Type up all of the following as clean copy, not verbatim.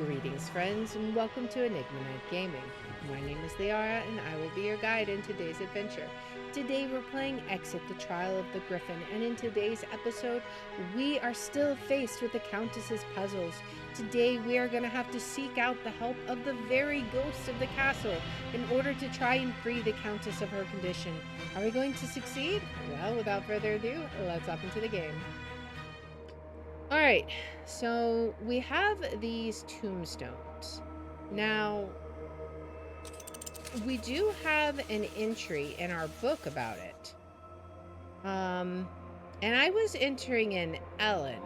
Greetings, friends, and welcome to Enigma Night Gaming. My name is Liara, and I will be your guide in today's adventure. Today, we're playing Exit, the Trial of the Griffin, and in today's episode, we are still faced with the Countess's puzzles. Today, we are going to have to seek out the help of the very ghosts of the castle in order to try and free the Countess of her condition. Are we going to succeed? Well, without further ado, let's hop into the game. Alright, so we have these tombstones. Now, we do have an entry in our book about it. And I was entering in Ellen.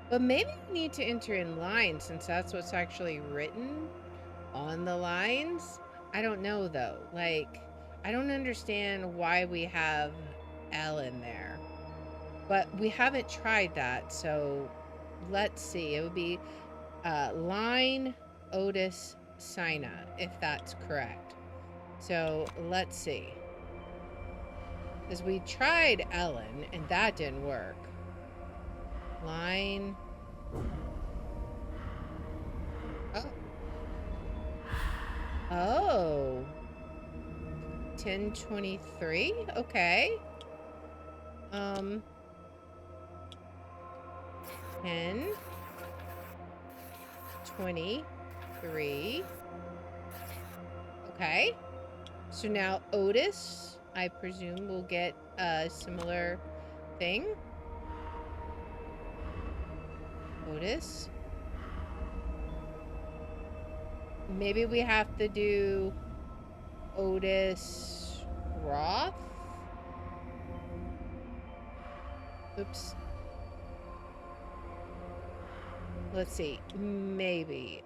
But maybe we need to enter in lines since that's what's actually written on the lines. I don't know though. Like, I don't understand why we have Ellen there. But we haven't tried that, so let's see. It would be line Otis Sina, if that's correct. So let's see. Because we tried Ellen, and that didn't work. Line. Oh. 1023? Okay. 10, 23. Okay. So now Otis, I presume, will get a similar thing. Otis. Maybe we have to do Otis Roth. Oops. Let's see, maybe,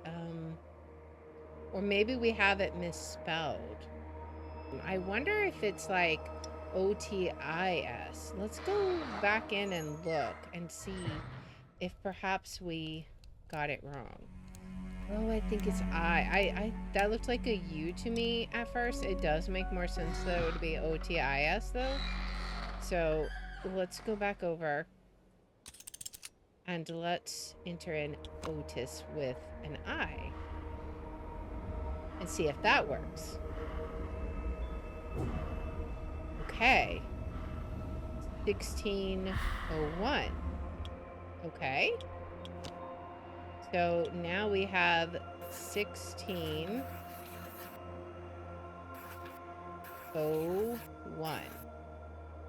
or maybe we have it misspelled. I wonder if it's like O-T-I-S. Let's go back in and look and see if perhaps we got it wrong. Oh, I think it's I. That looked like a U to me at first. It does make more sense though. It would be O-T-I-S though. So let's go back over. And let's enter in Otis with an I. And see if that works. Okay. 1601. Okay. So now we have 1601.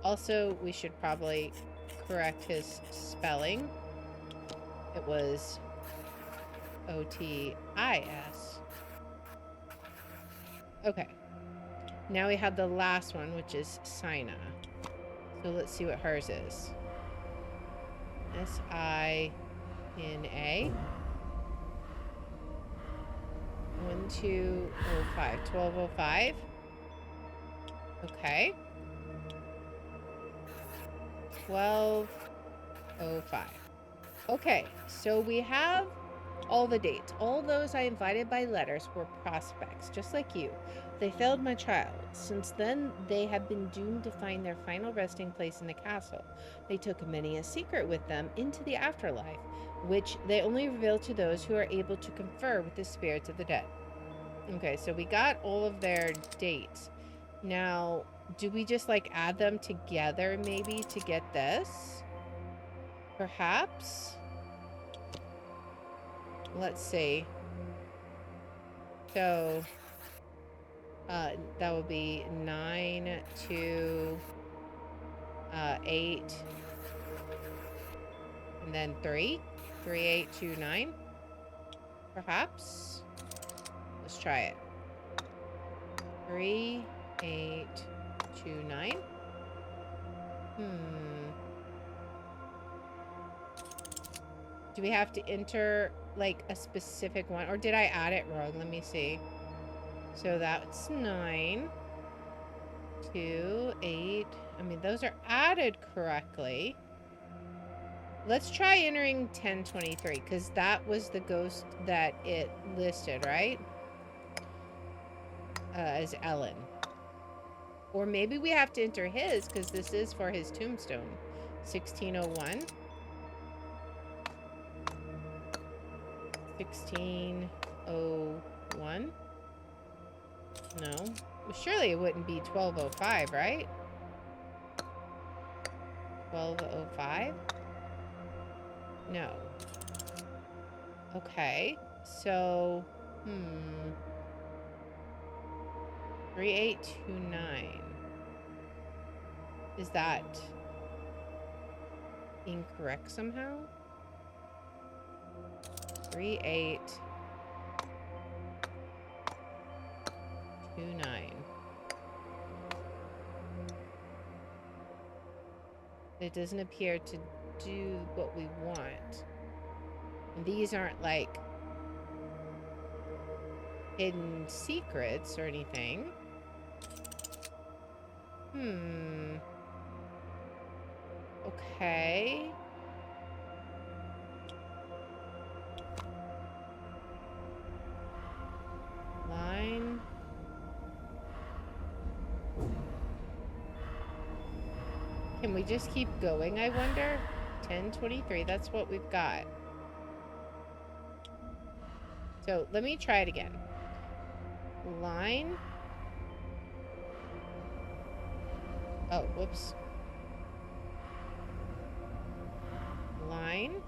Also, we should probably correct his spelling. It was O-T-I-S. Okay. Now we have the last one, which is Sina. So let's see what hers is. S-I-N-A. 1205. 1205. Okay. 1205. Okay, so we have all the dates. All those I invited by letters were prospects, just like you. They failed my trial. Since then, they have been doomed to find their final resting place in the castle. They took many a secret with them into the afterlife, which they only reveal to those who are able to confer with the spirits of the dead. Okay, so we got all of their dates. Now, do we just like add them together maybe to get this? Perhaps. Let's see. So that would be 9 to 8 and then 3 8 2 9. Perhaps. Let's try it. 3 8 2 9. Do we have to enter like a specific one, or did I add it wrong? Let me see. So that's 9 2 8. I mean, those are added correctly. Let's try entering 1023 because that was the ghost that it listed, right? As Ellen. Or maybe we have to enter his because this is for his tombstone. 1601. 1601. No. Well, surely it wouldn't be 1205, right? 1205? No. Okay. So, 3829. Is that incorrect somehow? 3829. It doesn't appear to do what we want. And these aren't like hidden secrets or anything. Okay. Line. Can we just keep going, I wonder? 1023, that's what we've got. So let me try it again. Line. Oh, whoops. Line.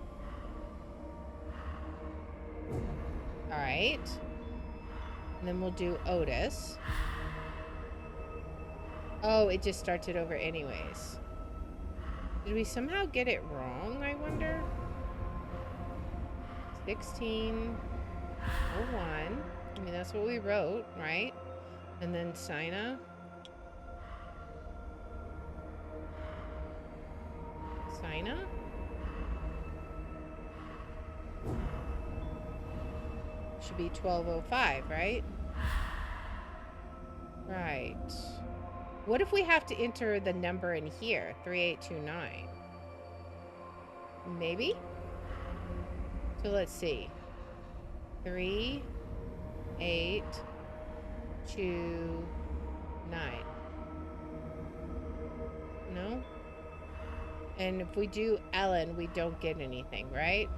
All right. And then we'll do Otis. Oh, it just starts it over anyways. Did we somehow get it wrong, I wonder? 1601. I mean, that's what we wrote, right? And then Sina. Sina? Should be 1205, right? Right. What if we have to enter the number in here? 3829. Maybe? So let's see. 3829. No? And if we do Ellen, we don't get anything, right?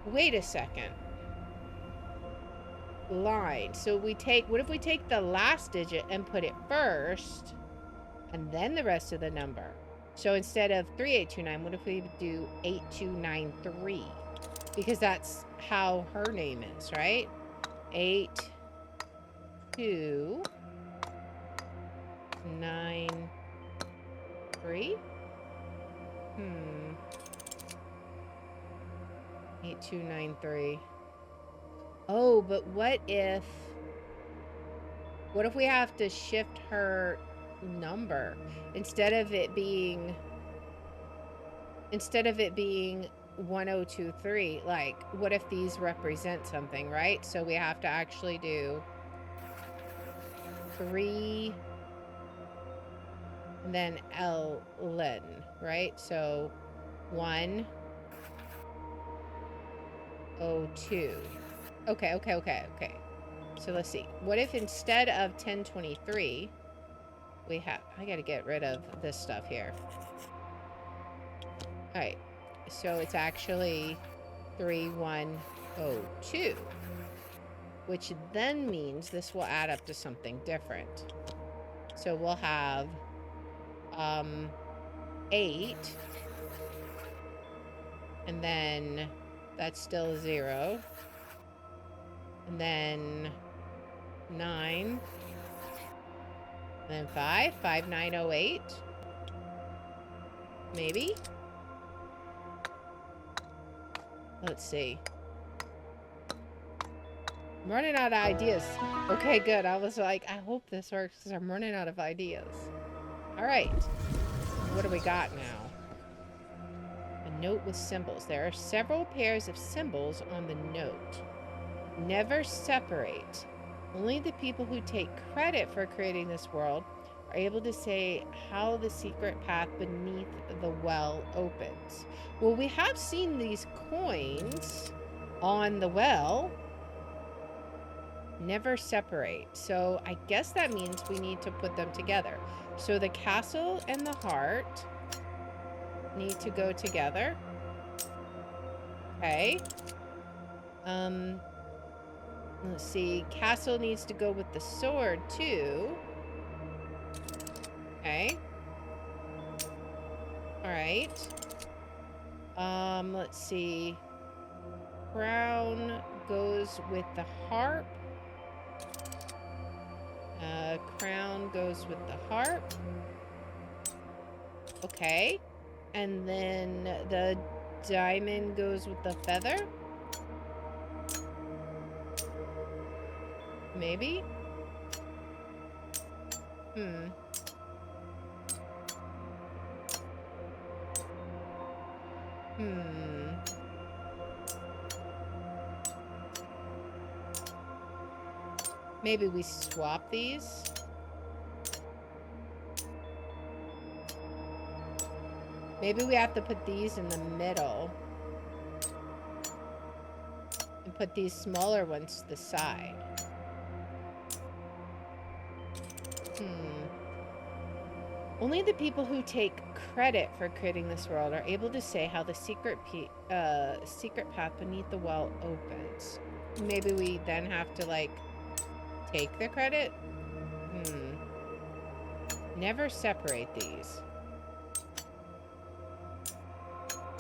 Wait a second. Line. So we take, what if we take the last digit and put it first and then the rest of the number? So instead of 3829, what if we do 8293? Because that's how her name is, right? 8293. 8293. Oh, but what if we have to shift her number instead of it being 1023? Like, what if these represent something, right? So we have to actually do 3 and then Ellen, right? So 102. Okay. So let's see. What if instead of 1023, we have... I gotta get rid of this stuff here. Alright. So it's actually 3102. Which then means this will add up to something different. So we'll have 8. And then that's still 0. And then 9. And then 5908. Maybe? Let's see. I'm running out of ideas. Okay, good. I was like, I hope this works because I'm running out of ideas. Alright. What do we got now? A note with symbols. There are several pairs of symbols on the note. Never separate. Only the people who take credit for creating this world are able to say how the secret path beneath the well opens. Well, we have seen these coins on the well. Never separate. So I guess that means we need to put them together. So the castle and the heart need to go together. Okay. Let's see. Castle needs to go with the sword, too. Okay. Alright. Let's see. Crown goes with the harp. Crown goes with the harp. Okay. And then the diamond goes with the feather. Maybe? Hmm. Maybe we swap these? Maybe we have to put these in the middle. And put these smaller ones to the side. Only the people who take credit for creating this world are able to say how the secret path beneath the well opens. Maybe we then have to, like, take the credit? Never separate these.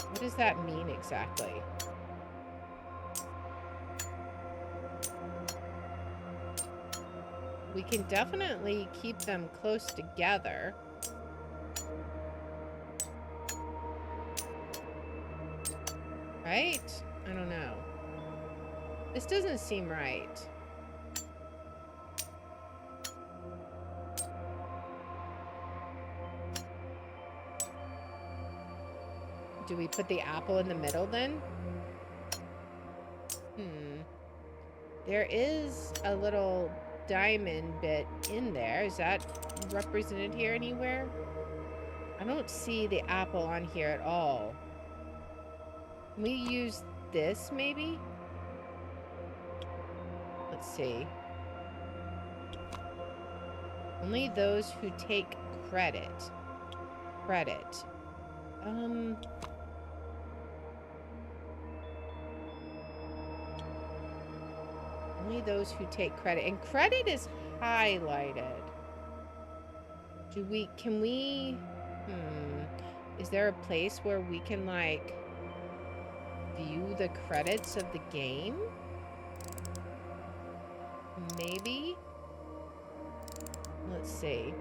What does that mean exactly? We can definitely keep them close together. Right? I don't know. This doesn't seem right. Do we put the apple in the middle then? There is a little diamond bit in there. Is that represented here anywhere? I don't see the apple on here at all. Can we use this maybe? Let's see. Only those who take credit. Only those who take credit. And credit is highlighted. Can we... Is there a place where we can, like, view the credits of the game? Maybe? Let's see.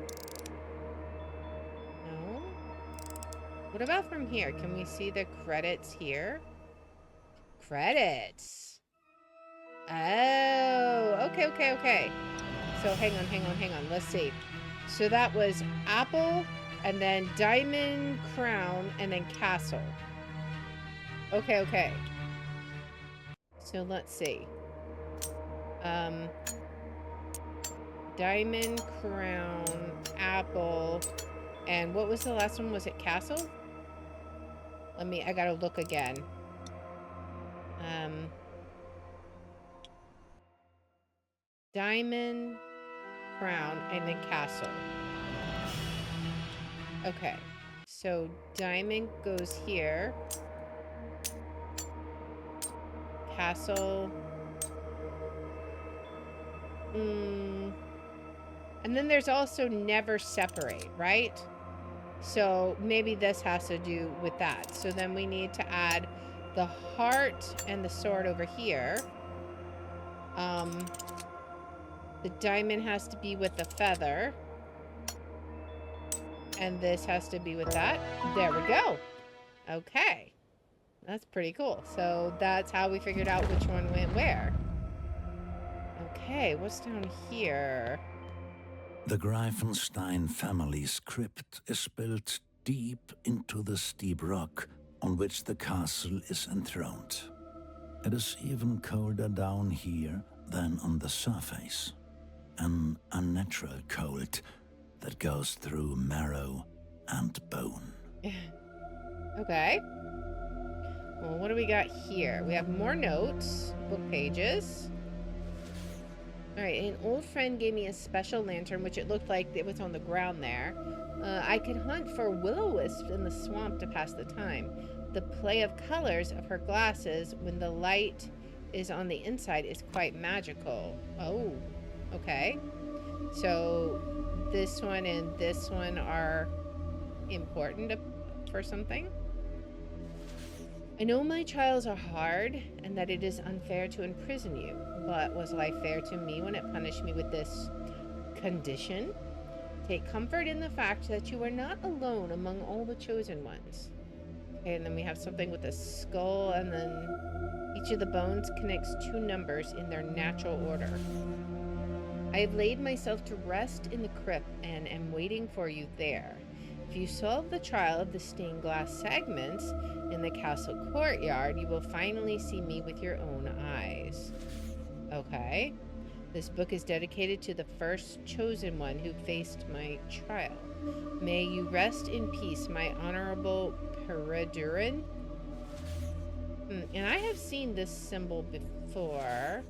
No? What about from here? Can we see the credits here? Credits! Oh, okay. So hang on. Let's see. So that was apple, and then diamond, crown, and then castle. Okay. So let's see. Diamond, crown, apple, and what was the last one? Was it castle? I gotta look again. Diamond, crown, and then castle. Okay. So diamond goes here. Castle. And then there's also never separate, right? So maybe this has to do with that. So then we need to add the heart and the sword over here. The diamond has to be with the feather. And this has to be with that. There we go. Okay. That's pretty cool. So that's how we figured out which one went where. Okay, what's down here? The Greifenstein family's crypt is built deep into the steep rock on which the castle is enthroned. It is even colder down here than on the surface. An unnatural cold that goes through marrow and bone. Okay. Well, what do we got here? We have more notes, book pages. All right, an old friend gave me a special lantern, which it looked like it was on the ground there. I could hunt for will-o-wisps in the swamp to pass the time. The play of colors of her glasses when the light is on the inside is quite magical. Oh, okay. So this one and this one are important for something. I know my trials are hard and that it is unfair to imprison you, but was life fair to me when it punished me with this condition? Take comfort in the fact that you are not alone among all the chosen ones. Okay, and then we have something with a skull, and then each of the bones connects 2 numbers in their natural order. I have laid myself to rest in the crypt and am waiting for you there. If you solve the trial of the stained glass segments in the castle courtyard, you will finally see me with your own eyes. Okay. This book is dedicated to the first chosen one who faced my trial. May you rest in peace, my honorable Periduran. And I have seen this symbol before.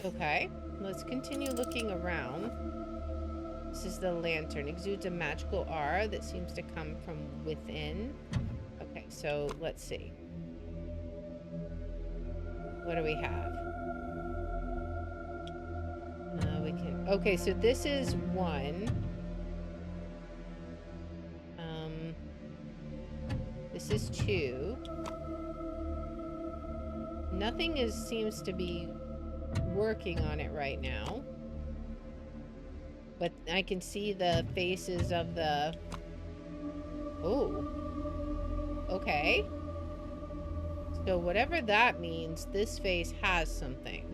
Okay, let's continue looking around. This is the lantern. Exudes a magical aura that seems to come from within. Okay, so let's see. What do we have? We can... Okay, so this is 1. This is 2. Nothing seems to be working on it right now. But I can see the faces of the... Oh. Okay. So whatever that means, this face has something.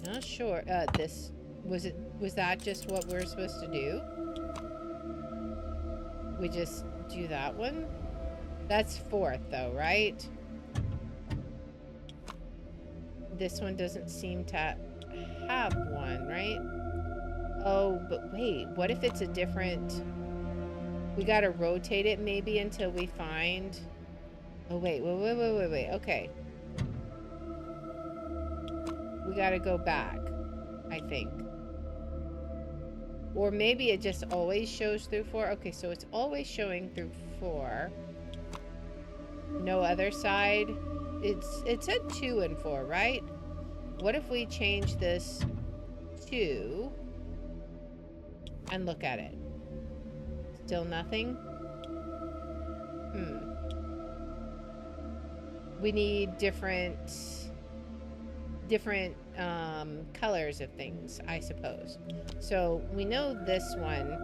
Not sure. Was that just what we're supposed to do? We just do that one? That's 4th though, right? This one doesn't seem to have one, right? Oh, but wait, what if it's a different... We gotta rotate it maybe until we find... Oh, wait, okay. We gotta go back, I think. Or maybe it just always shows through 4. Okay, so it's always showing through 4. No other side. It said 2 and 4, right? What if we change this to... and look at it? Still nothing? We need different colors of things, I suppose. So we know this one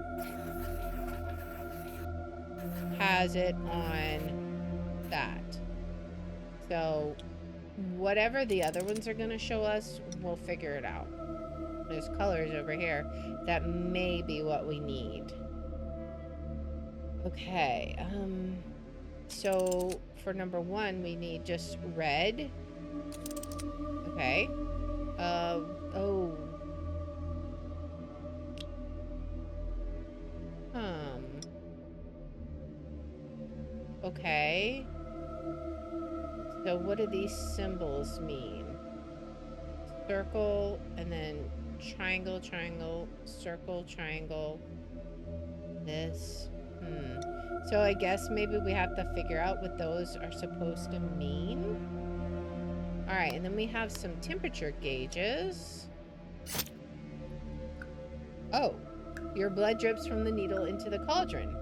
has it on that. So whatever the other ones are going to show us, we'll figure it out. There's colors over here. That may be what we need. Okay. So for number 1, we need just red. Okay. Oh. Okay. So what do these symbols mean? Circle, and then triangle, triangle, circle, triangle. This. So I guess maybe we have to figure out what those are supposed to mean. Alright, and then we have some temperature gauges. Oh, your blood drips from the needle into the cauldron.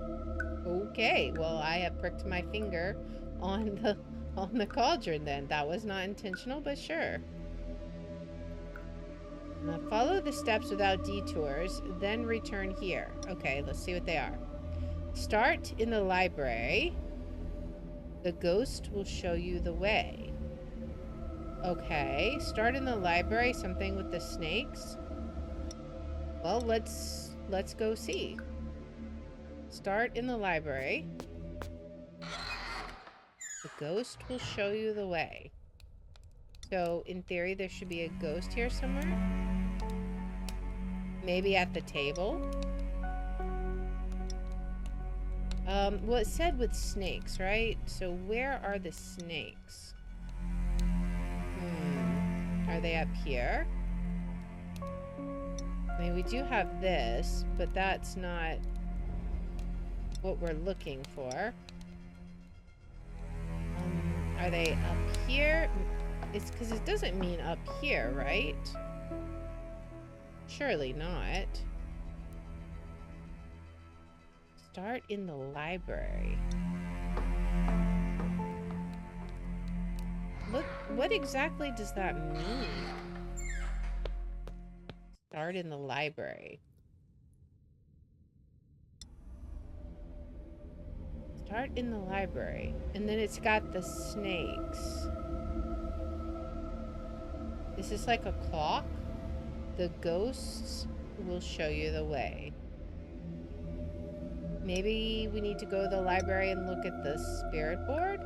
Okay, well, I have pricked my finger on the cauldron then. That was not intentional, but sure. Now follow the steps without detours, then return here. Okay, let's see what they are. Start in the library. The ghost will show you the way. Okay, start in the library, something with the snakes. Well, let's go see. Start in the library. The ghost will show you the way. So, in theory, there should be a ghost here somewhere. Maybe at the table. Well, it said with snakes, right? So, where are the snakes? Are they up here? I mean, we do have this, but that's not what we're looking for. Are they up here? It's because it doesn't mean up here, right? Surely not. Start in the library. Look, what exactly does that mean? Start in the library. Start in the library. And then it's got the snakes. Is this like a clock? The ghosts will show you the way. Maybe we need to go to the library and look at the spirit board?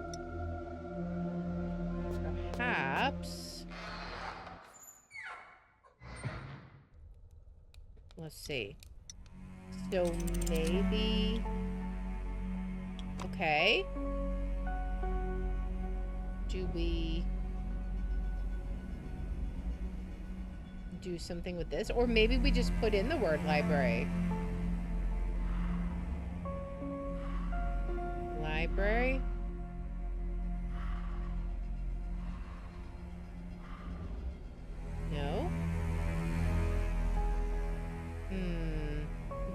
Perhaps. Let's see. So maybe... Okay. Do we do something with this? Or maybe we just put in the word library. Library. No.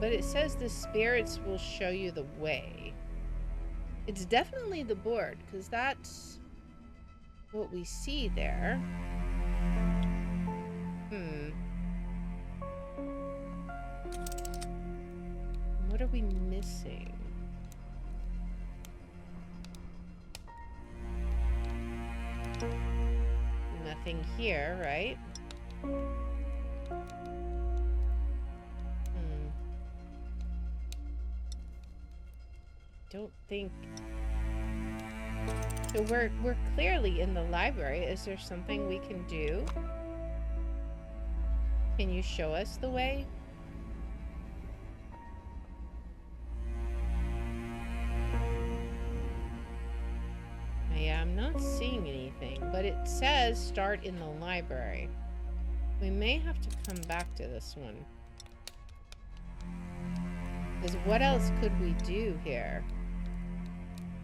But it says the spirits will show you the way. It's definitely the board, because that's what we see there. What are we missing? Nothing here, right? Don't think... So we're clearly in the library. Is there something we can do? Can you show us the way? Yeah, I'm not seeing anything, but it says start in the library. We may have to come back to this one. Because what else could we do here?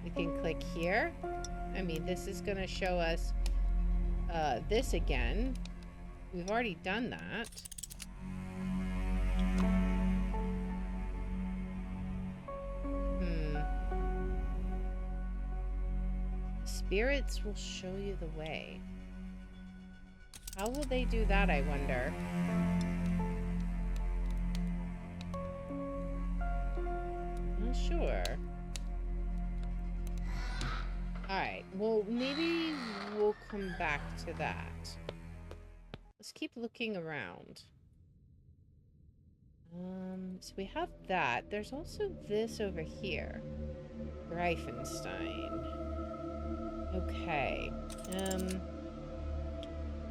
We can click here. I mean, this is going to show us this again. We've already done that. Spirits will show you the way. How will they do that, I wonder? Not sure. Alright, well, maybe we'll come back to that. Let's keep looking around. So we have that. There's also this over here. Griffin. Okay.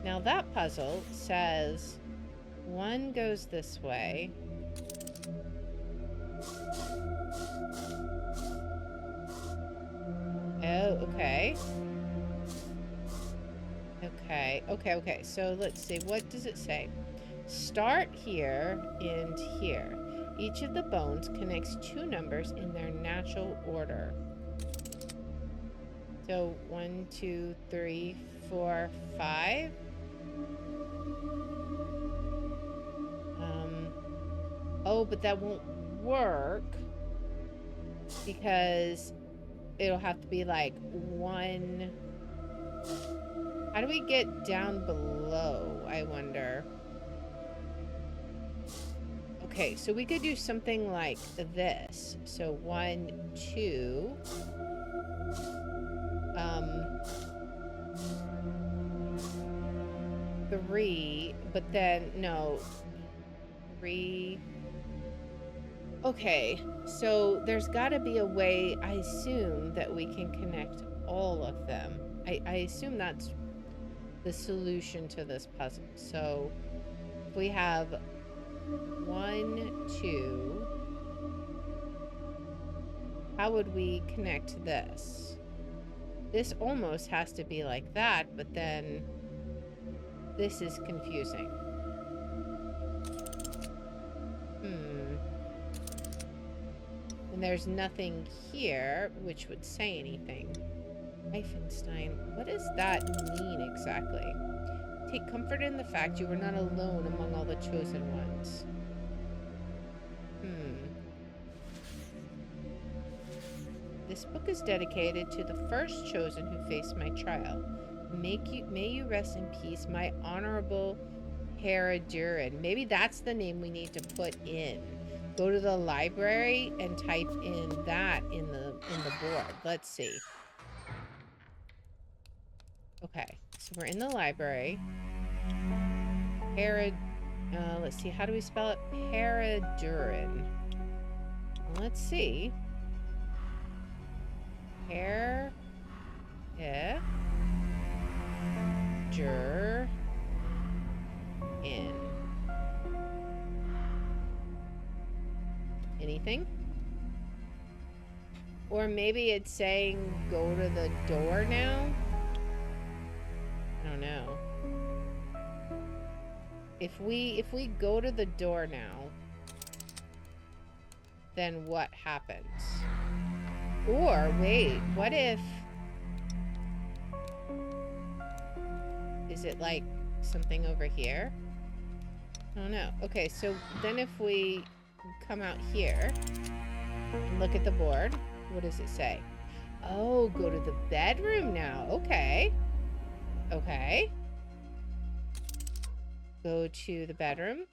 Now that puzzle says one goes this way. Oh, okay. Okay. So let's see. What does it say? Start here and here. Each of the bones connects two numbers in their natural order. So 1, 2, 3, 4, 5. Oh, but that won't work because it'll have to be like 1. How do we get down below, I wonder? Okay, so we could do something like this. So 1, 2. 3, but then, no. 3. Okay, so there's got to be a way, I assume, that we can connect all of them. I assume that's the solution to this puzzle. So if we have 1, 2, how would we connect this? This almost has to be like that, but then this is confusing. And there's nothing here which would say anything. Reifenstein. What does that mean exactly? Take comfort in the fact you are not alone among all the chosen ones. This book is dedicated to the first chosen who faced my trial. May you rest in peace, my honorable Paradurin. Maybe that's the name we need to put in. Go to the library and type in that in the board. Let's see. Okay, so we're in the library. Let's see, how do we spell it? Paradurin. Let's see. In. Anything? Or maybe it's saying go to the door now? I don't know. If we go to the door now, then what happens? Or wait, what if... Is it like something over here? I don't know. Okay, so then if we come out here and look at the board, what does it say? Oh, go to the bedroom now. Okay. Okay. Go to the bedroom.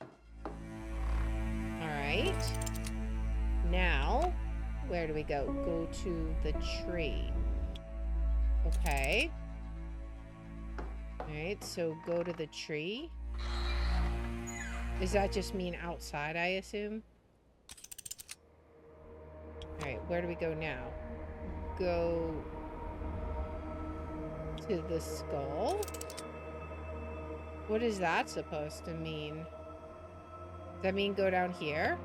All right. Now, where do we go? Go to the tree. Okay. All right, so go to the tree. Does that just mean outside, I assume? All right, where do we go now? Go to the skull? What is that supposed to mean? Does that mean go down here?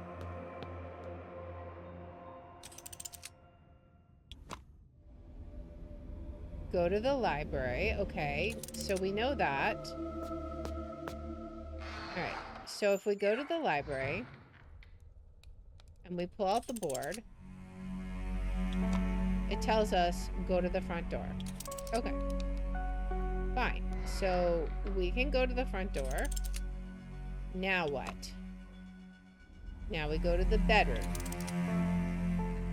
Go to the library. Okay, so we know that. Alright, so if we go to the library and we pull out the board, it tells us go to the front door. Okay. Fine. So we can go to the front door. Now what? Now we go to the bedroom.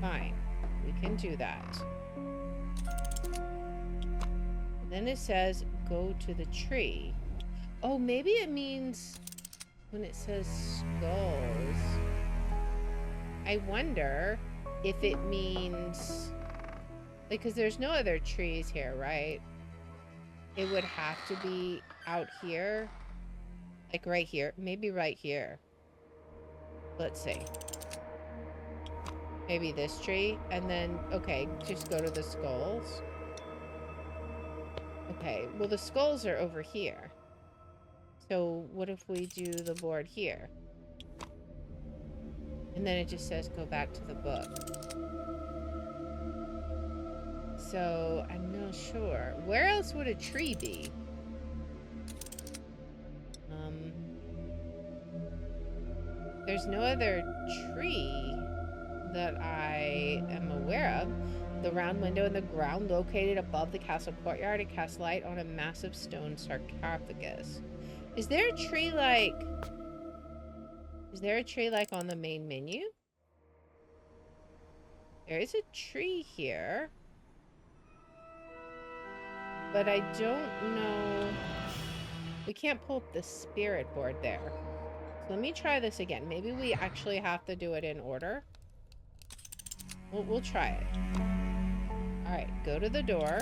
Fine. We can do that. Then it says go to the tree. Oh, maybe it means when it says skulls. I wonder if it means... Because there's no other trees here, right? It would have to be out here. Like right here. Maybe right here. Let's see. Maybe this tree. And then, okay, just go to the skulls. Okay, well the skulls are over here. So what if we do the board here? And then it just says go back to the book. So I'm not sure. Where else would a tree be? There's no other tree that I am aware of. The round window in the ground located above the castle courtyard, it casts light on a massive stone sarcophagus. Is there a tree like... Is there a tree like on the main menu? There is a tree here. But I don't know... We can't pull up the spirit board there. So let me try this again. Maybe we actually have to do it in order. We'll try it. Alright, go to the door.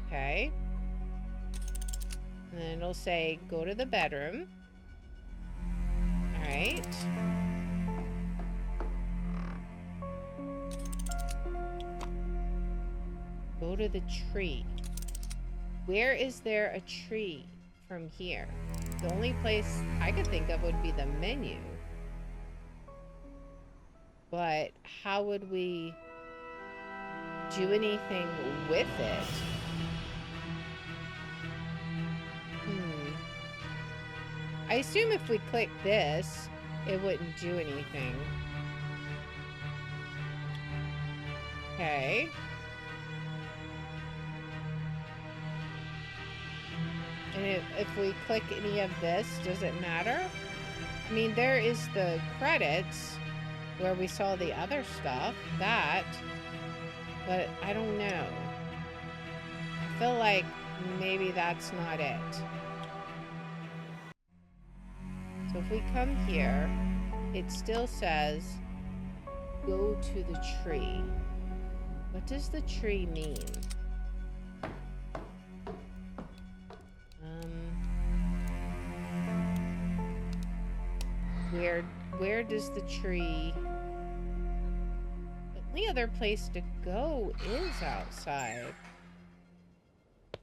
Okay. And then it'll say, go to the bedroom. Alright. Go to the tree. Where is there a tree from here? The only place I could think of would be the menu. But how would we do anything with it? I assume if we click this, it wouldn't do anything. Okay. And if we click any of this, does it matter? I mean, there is the credits where we saw the other stuff, but I don't know. I feel like maybe that's not it. So if we come here, it still says, go to the tree. What does the tree mean? Where does the tree... The only other place to go is outside.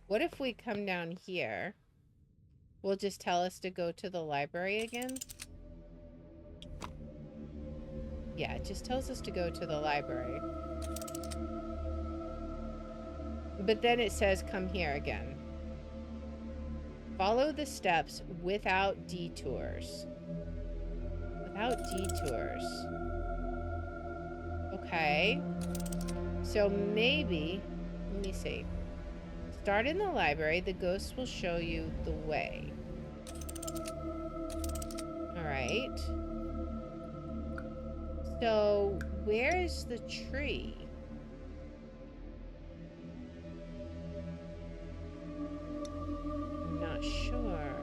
What if we come down here? Will it just tell us to go to the library again? Yeah, it just tells us to go to the library. But then it says come here again. Follow the steps without detours. Without detours. Okay. So maybe, let me see. Start in the library. The ghost will show you the way. Alright. So, where is the tree? I'm not sure.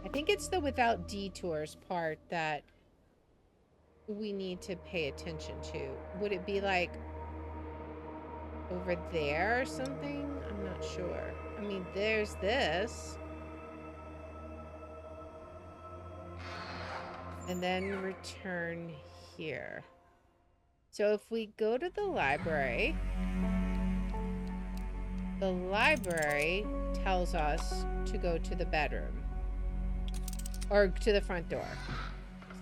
I think it's the without detours part that we need to pay attention to. Would it be like over there or something? I'm not sure. I mean, there's this. And then return here. So if we go to the library tells us to go to the bedroom. Or to the front door.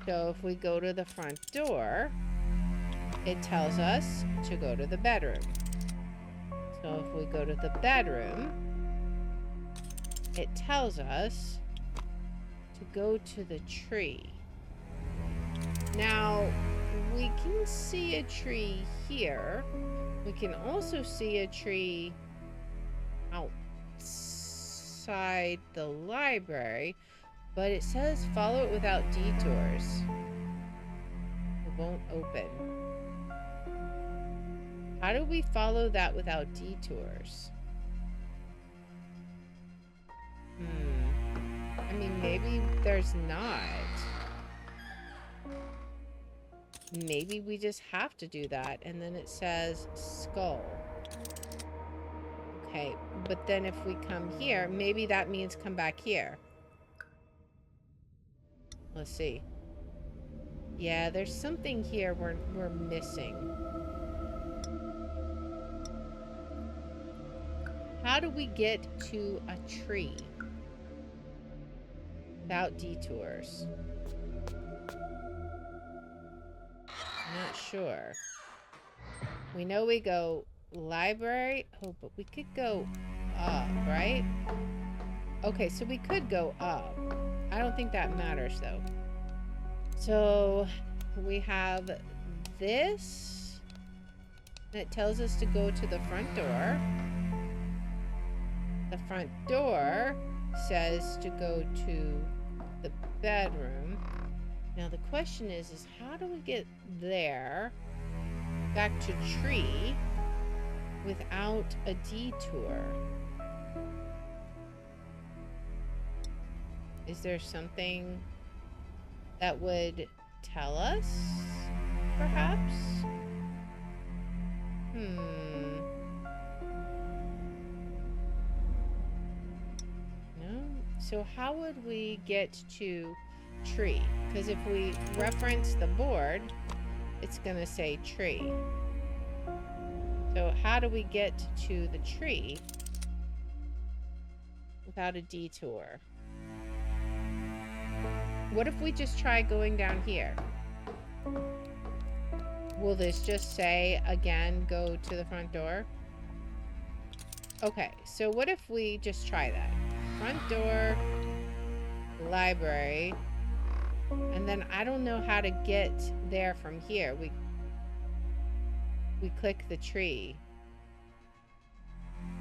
So if we go to the front door, it tells us to go to the bedroom. So if we go to the bedroom, it tells us to go to the tree. Now, we can see a tree here. We can also see a tree outside the library. But it says follow it without detours. It won't open. How do we follow that without detours? I mean, maybe there's not. Maybe we just have to do that. And then it says skull. Okay, but then if we come here, maybe that means come back here. Let's see. Yeah, there's something here we're missing. How do we get to a tree without detours? I'm not sure. We know we go library. Oh, but we could go up, right? Okay, so we could go up. I don't think that matters, though. So, we have this. And it tells us to go to the front door. The front door says to go to the bedroom. Now, the question is how do we get there, back to tree, without a detour? Is there something that would tell us, perhaps? No? So how would we get to tree? Because if we reference the board, it's going to say tree. So how do we get to the tree without a detour? What if we just try going down here? Will this just say, again, go to the front door? Okay, so what if we just try that? Front door, library, and then I don't know how to get there from here. we click the tree?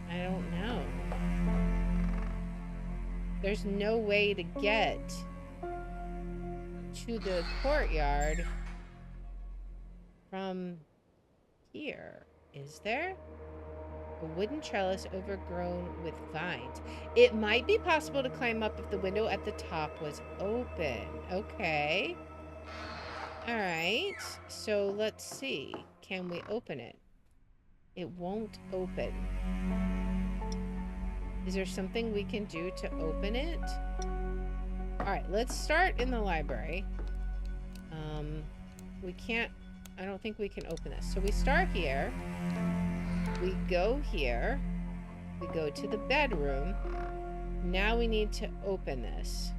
I don't know. There's no way to get to the courtyard from here, is there? A wooden trellis overgrown with vines. It might be possible to climb up if the window at the top was open. Okay. All right. So let's see. Can we open it? It won't open. Is there something we can do to open it? All right, let's start in the library. We can't, I don't think we can open this. So we start here. We go here. We go to the bedroom. Now we need to open this.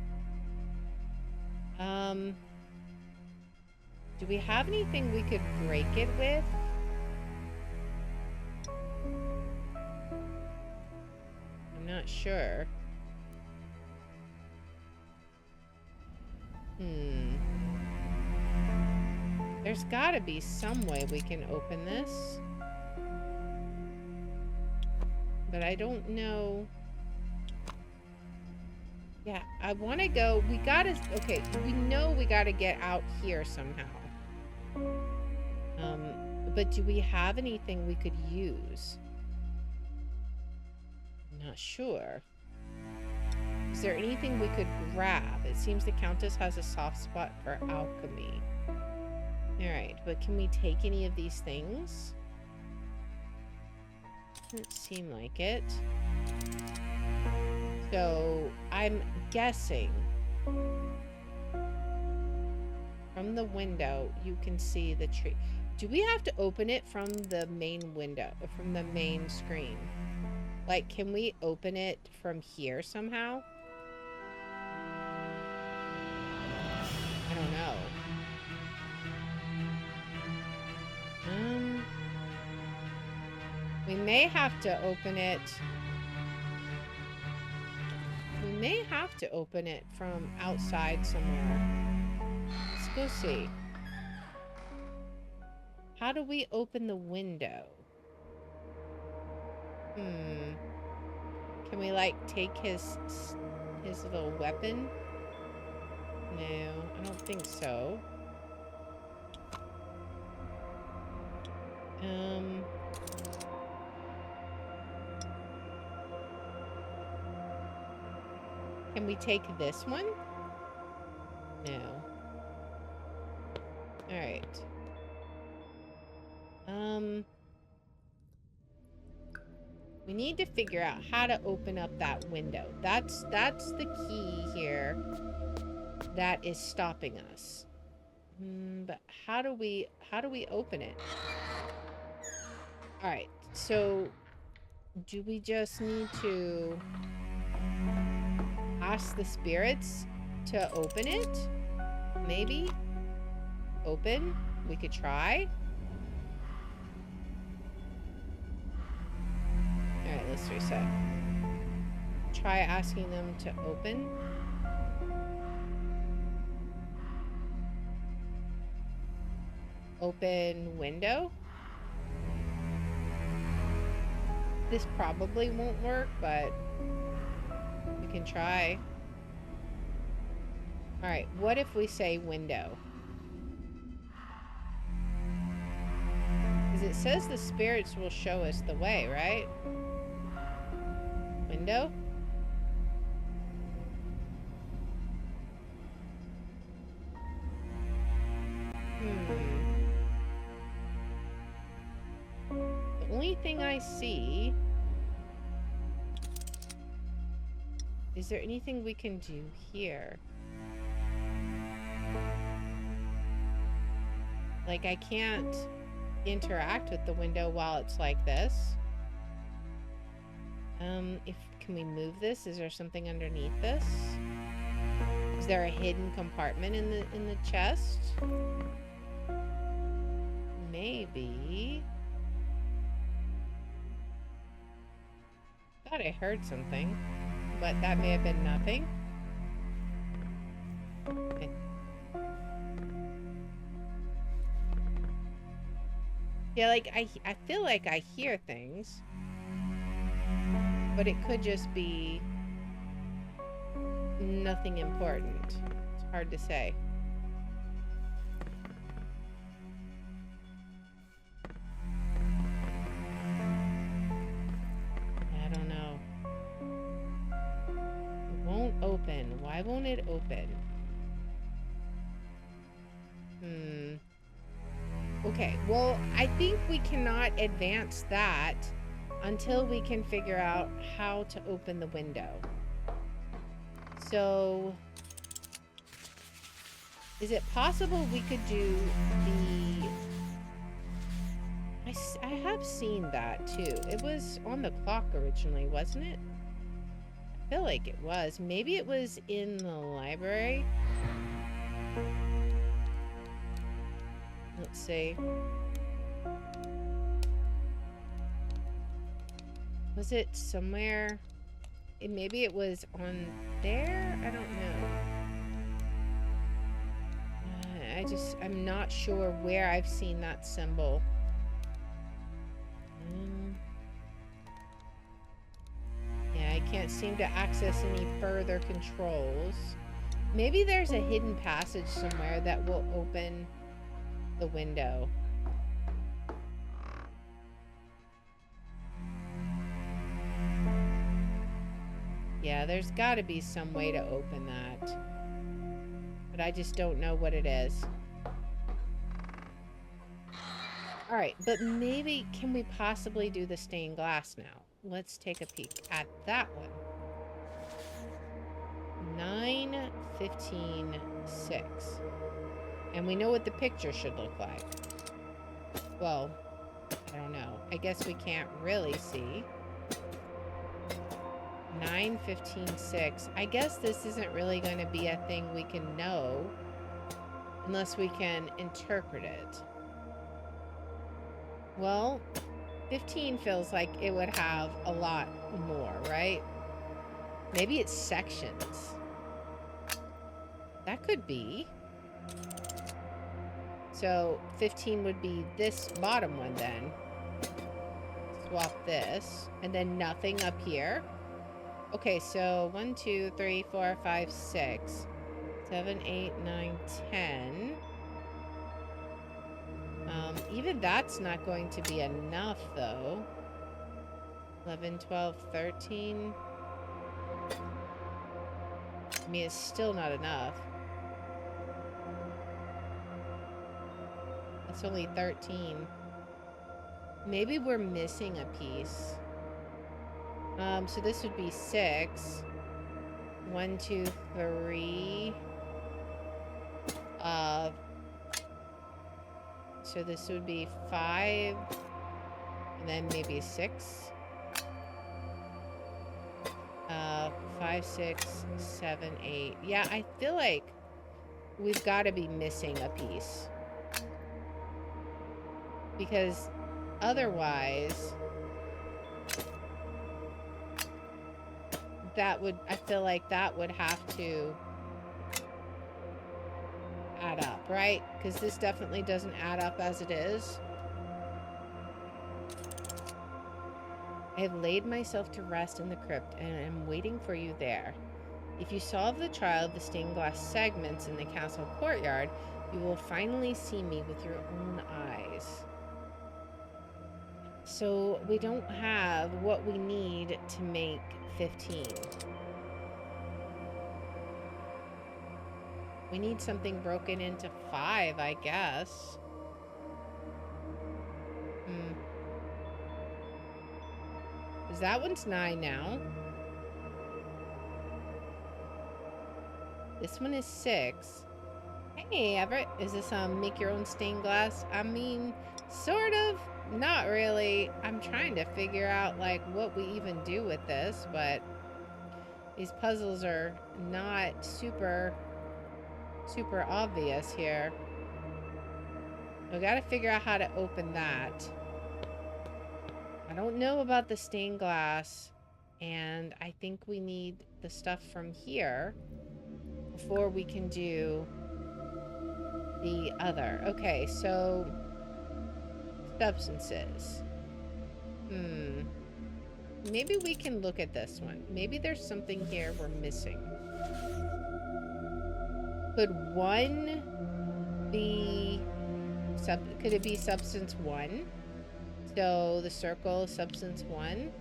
Do we have anything we could break it with? I'm not sure. There's gotta be some way we can open this. But I don't know. Yeah, I want to go. We gotta, okay, we know we gotta get out here somehow. But do we have anything we could use? I'm not sure. Is there anything we could grab? It seems the Countess has a soft spot for alchemy. Alright, but can we take any of these things? Doesn't seem like it. So, I'm guessing from the window you can see the tree. Do we have to open it from the main window, or from the main screen? Like, can we open it from here somehow? I don't know. We may have to open it. We may have to open it from outside somewhere. Let's go see. How do we open the window? Can we, like, take his little weapon? No, I don't think so. Can we take this one? No. Alright. We need to figure out how to open up that window. That's the key here that is stopping us. But how do we open it? Alright, so do we just need to ask the spirits to open it? Maybe? Open? We could try? Alright, let's reset. Try asking them to open. Open window. This probably won't work, but we can try. Alright, what if we say window? Because it says the spirits will show us the way, right? Window? The only thing I see... Is there anything we can do here? Like, I can't interact with the window while it's like this. Can we move this? Is there something underneath this? Is there a hidden compartment in the chest? Maybe. Thought I heard something, but that may have been nothing. Okay. Yeah, like I feel like I hear things, but it could just be nothing important. It's hard to say. I don't know. It won't open. Why won't it open? Okay, well, I think we cannot advance that until we can figure out how to open the window. So, is it possible we could do the... I have seen that too. It was on the clock originally, wasn't it? I feel like it was. Maybe it was in the library. Let's see. Was it somewhere? Maybe it was on there? I don't know. I'm not sure where I've seen that symbol. Yeah, I can't seem to access any further controls. Maybe there's a hidden passage somewhere that will open the window. Yeah, there's got to be some way to open that. But I just don't know what it is. Alright, but maybe can we possibly do the stained glass now? Let's take a peek at that one. 9, 15, 6. And we know what the picture should look like. Well, I don't know. I guess we can't really see. 9, 15, 6. I guess this isn't really going to be a thing we can know unless we can interpret it. Well, 15 feels like it would have a lot more, right? Maybe it's sections. That could be. So 15 would be this bottom one then. Swap this. And then nothing up here. Okay, so 1, 2, 3, 4, 5, 6, 7, 8, 9, 10. Even that's not going to be enough, though. 11, 12, 13. I mean, it's still not enough. It's only 13. Maybe we're missing a piece. So this would be 6. 1, 2, 3. So this would be 5. And then maybe 6. 5, 6, 7, 8. Yeah, I feel like we've got to be missing a piece. Because otherwise, I feel like that would have to add up, right? Because this definitely doesn't add up as it is. I have laid myself to rest in the crypt and am waiting for you there. If you solve the trial of the stained glass segments in the castle courtyard, you will finally see me with your own eyes. So we don't have what we need to make 15. We need something broken into 5, I guess. Because that one's 9 now. This one is 6. Hey, Everett, is this make your own stained glass? I mean, sort of. Not really. I'm trying to figure out, like, what we even do with this, but these puzzles are not super obvious here. We gotta figure out how to open that. I don't know about the stained glass, and I think we need the stuff from here before we can do the other. Okay, so substances. Maybe we can look at this one. Maybe there's something here we're missing. Could one be could it be substance 1? So the circle, substance 1.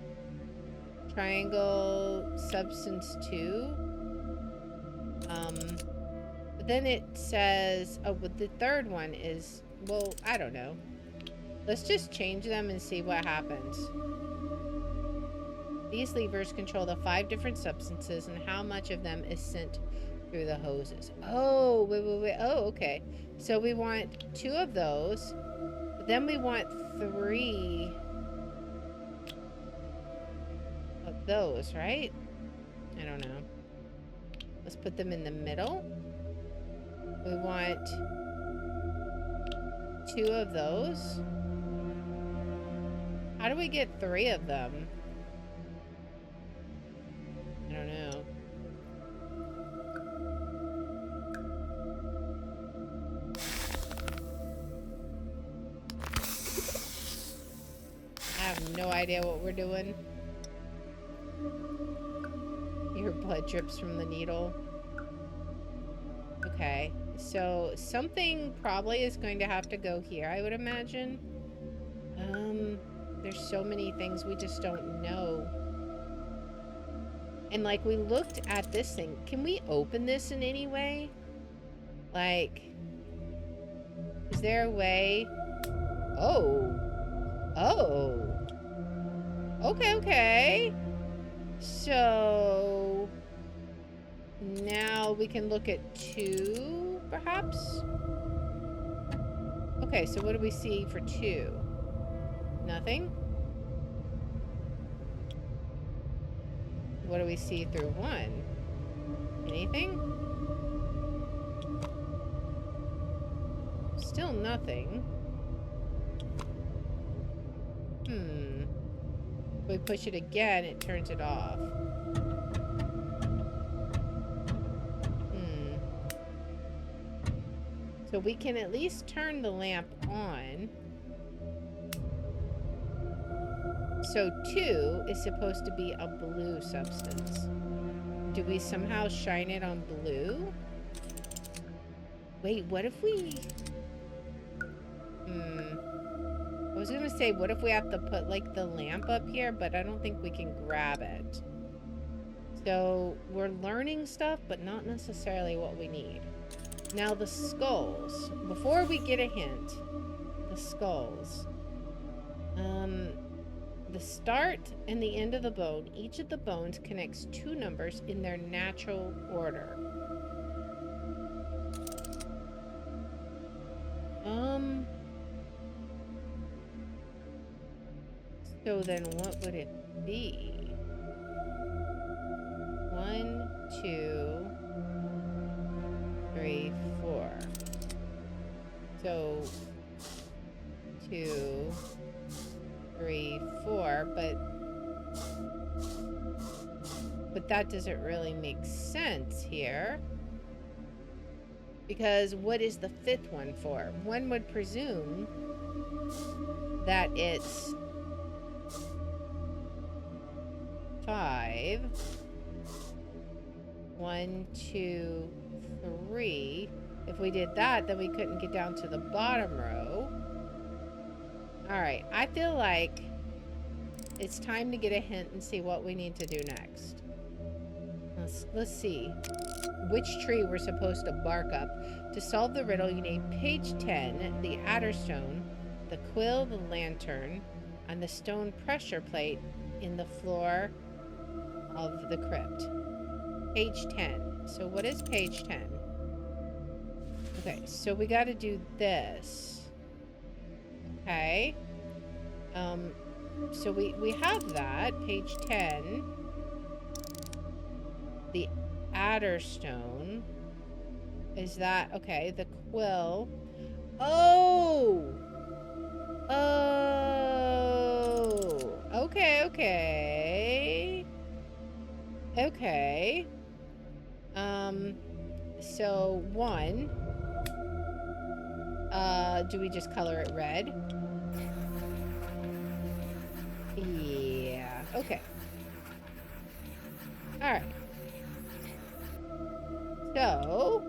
Triangle, substance 2. But then it says, oh, but the third one is, well, I don't know. Let's just change them and see what happens. These levers control the 5 different substances and how much of them is sent through the hoses. Oh, wait. Oh, okay. So we want 2 of those. But then we want 3 of those, right? I don't know. Let's put them in the middle. We want 2 of those. How do we get 3 of them? I don't know. I have no idea what we're doing. Your blood drips from the needle. Okay, so something probably is going to have to go here, I would imagine. There's so many things we just don't know. And like, we looked at this thing. Can we open this in any way? Like, is there a way? Oh. Okay. So now we can look at 2, perhaps? Okay, so what do we see for 2? Nothing? What do we see through 1? Anything? Still nothing. If we push it again, it turns it off. So we can at least turn the lamp on. So 2 is supposed to be a blue substance. Do we somehow shine it on blue? Wait, what if we... I was gonna say, what if we have to put, like, the lamp up here, but I don't think we can grab it. So, we're learning stuff, but not necessarily what we need. Now, the skulls. Before we get a hint, the skulls. The start and the end of the bone, each of the bones connects 2 numbers in their natural order. So then what would it be? 1, 2, 3, 4. So 2, 3, 4, but that doesn't really make sense here. Because what is the 5th one for? One would presume that it's 5. 1, 2, 3. If we did that, then we couldn't get down to the bottom row. Alright, I feel like it's time to get a hint and see what we need to do next. Let's see which tree we're supposed to bark up. To solve the riddle, you need page 10, the adder stone, the quill, the lantern, and the stone pressure plate in the floor of the crypt. Page 10. So what is page 10? Okay, so we got to do this. Okay. So we have that, page 10. The adder stone. Is that, okay, the quill. Oh! Okay. So 1. Do we just color it red? Okay. Alright. So,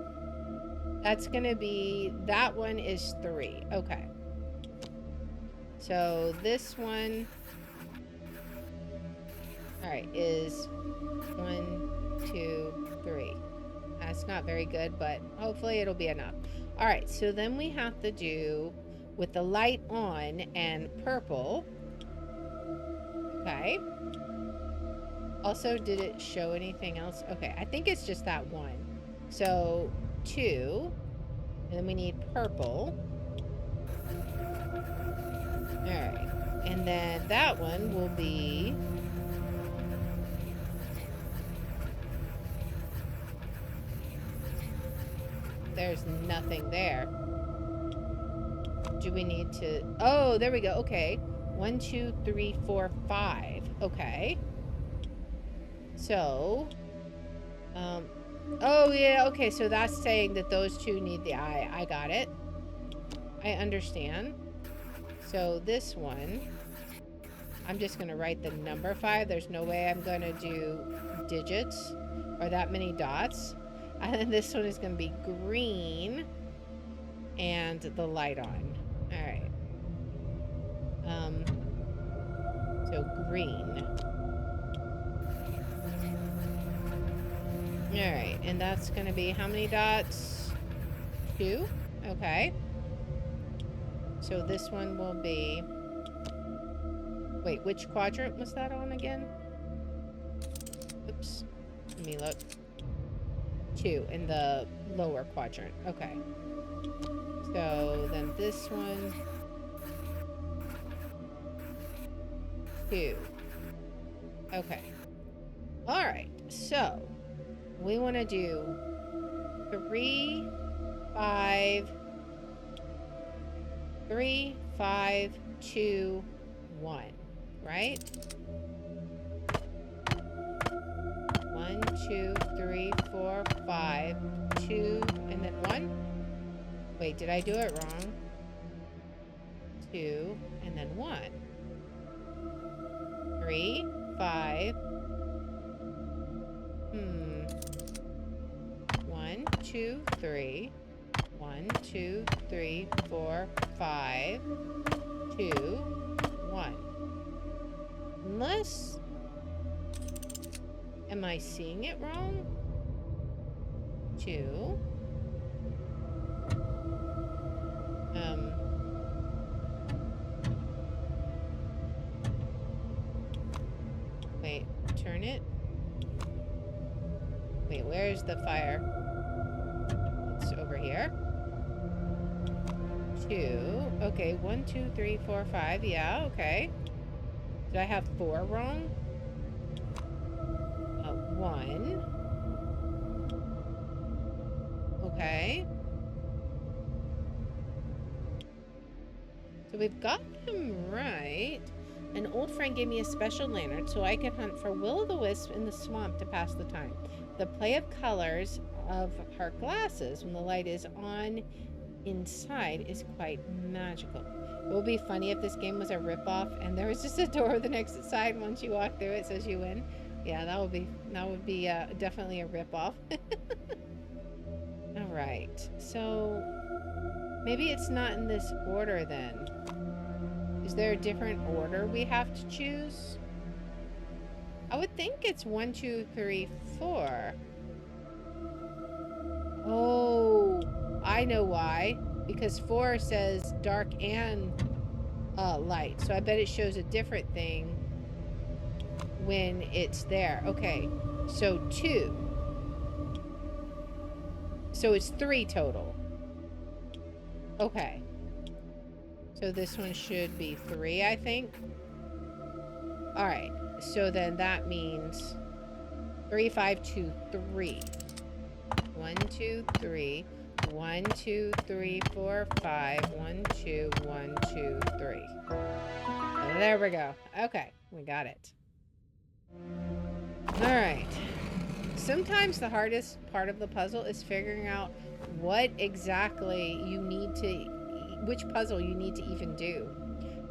that's going to be, that one is 3. Okay. So, this one, alright, is 1, 2, 3. That's not very good, but hopefully it'll be enough. Alright, so then we have to do with the light on and purple. Okay. Also, did it show anything else? Okay, I think it's just that one. So, 2. And then we need purple. Alright. And then that one will be... There's nothing there. Do we need to... Oh, there we go. Okay. 1, 2, 3, 4, 5. Okay. So... oh, yeah. Okay, so that's saying that those two need the eye. I got it. I understand. So this one... I'm just going to write the number 5. There's no way I'm going to do digits or that many dots. And then this one is going to be green and the light on. All right. So green. All right. And that's going to be how many dots? 2. Okay. So this one will be... Wait, which quadrant was that on again? Oops. Let me look. 2 in the lower quadrant. Okay. So then this one... 2. Okay. Alright. So, we want to do 3, 5... 3, 5, 2, 1. Right? 1, 2, 3, 4, 5, 2, and then 1. Wait, did I do it wrong? 2, and then 1. 3, 5. 1, 2, 3. 1, 2, 3, 4, 5, 2, 1. Unless... Am I seeing it wrong? 2. Wait, turn it. Wait, where's the fire? It's over here. 2. Okay, 1, 2, 3, 4, 5. Yeah, okay. Did I have 4 wrong? 1. Okay. So we've got them right. An old friend gave me a special lantern so I could hunt for will-o'-the-wisp in the swamp to pass the time. The play of colors of her glasses when the light is on inside is quite magical. It would be funny if this game was a rip-off and there was just a door on the next side. Once you walk through it, says you win. Yeah, that would be definitely a rip-off. All right, so maybe it's not in this order then. Is there a different order we have to choose? I would think it's 1, 2, 3, 4. Oh, I know why. Because 4 says dark and light. So I bet it shows a different thing when it's there. Okay, so 2. So it's 3 total. Okay. So this one should be 3, I think. Alright, so then that means 3, 5, 2, 3. 1, 2, 3. 1, 2, 3, 4, 5. 1, 2, 1, 2, 3. And there we go. Okay, we got it. Alright. Sometimes the hardest part of the puzzle is figuring out what exactly you need to... which puzzle you need to even do.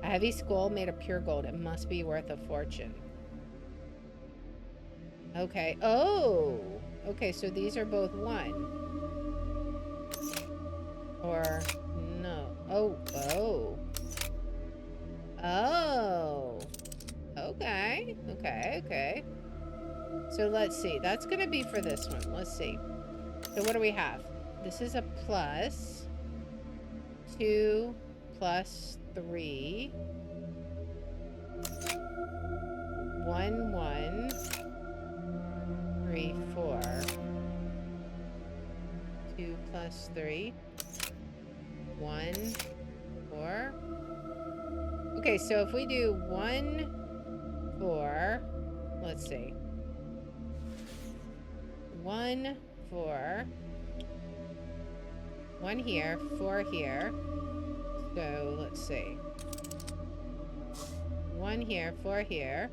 A heavy skull made of pure gold. It must be worth a fortune. Okay. Oh! Okay, so these are both 1. Or, no. Oh, oh. Oh! Okay, okay, okay. So let's see. That's gonna be for this one. Let's see. So what do we have? This is a plus. 2 plus 3. 1, 1. 3, 4. 2 plus 3. 1, 4. Okay, so if we do 1, 4. Let's see. 1, 4. 1 here, 4 here. So let's see. 1 here, 4 here.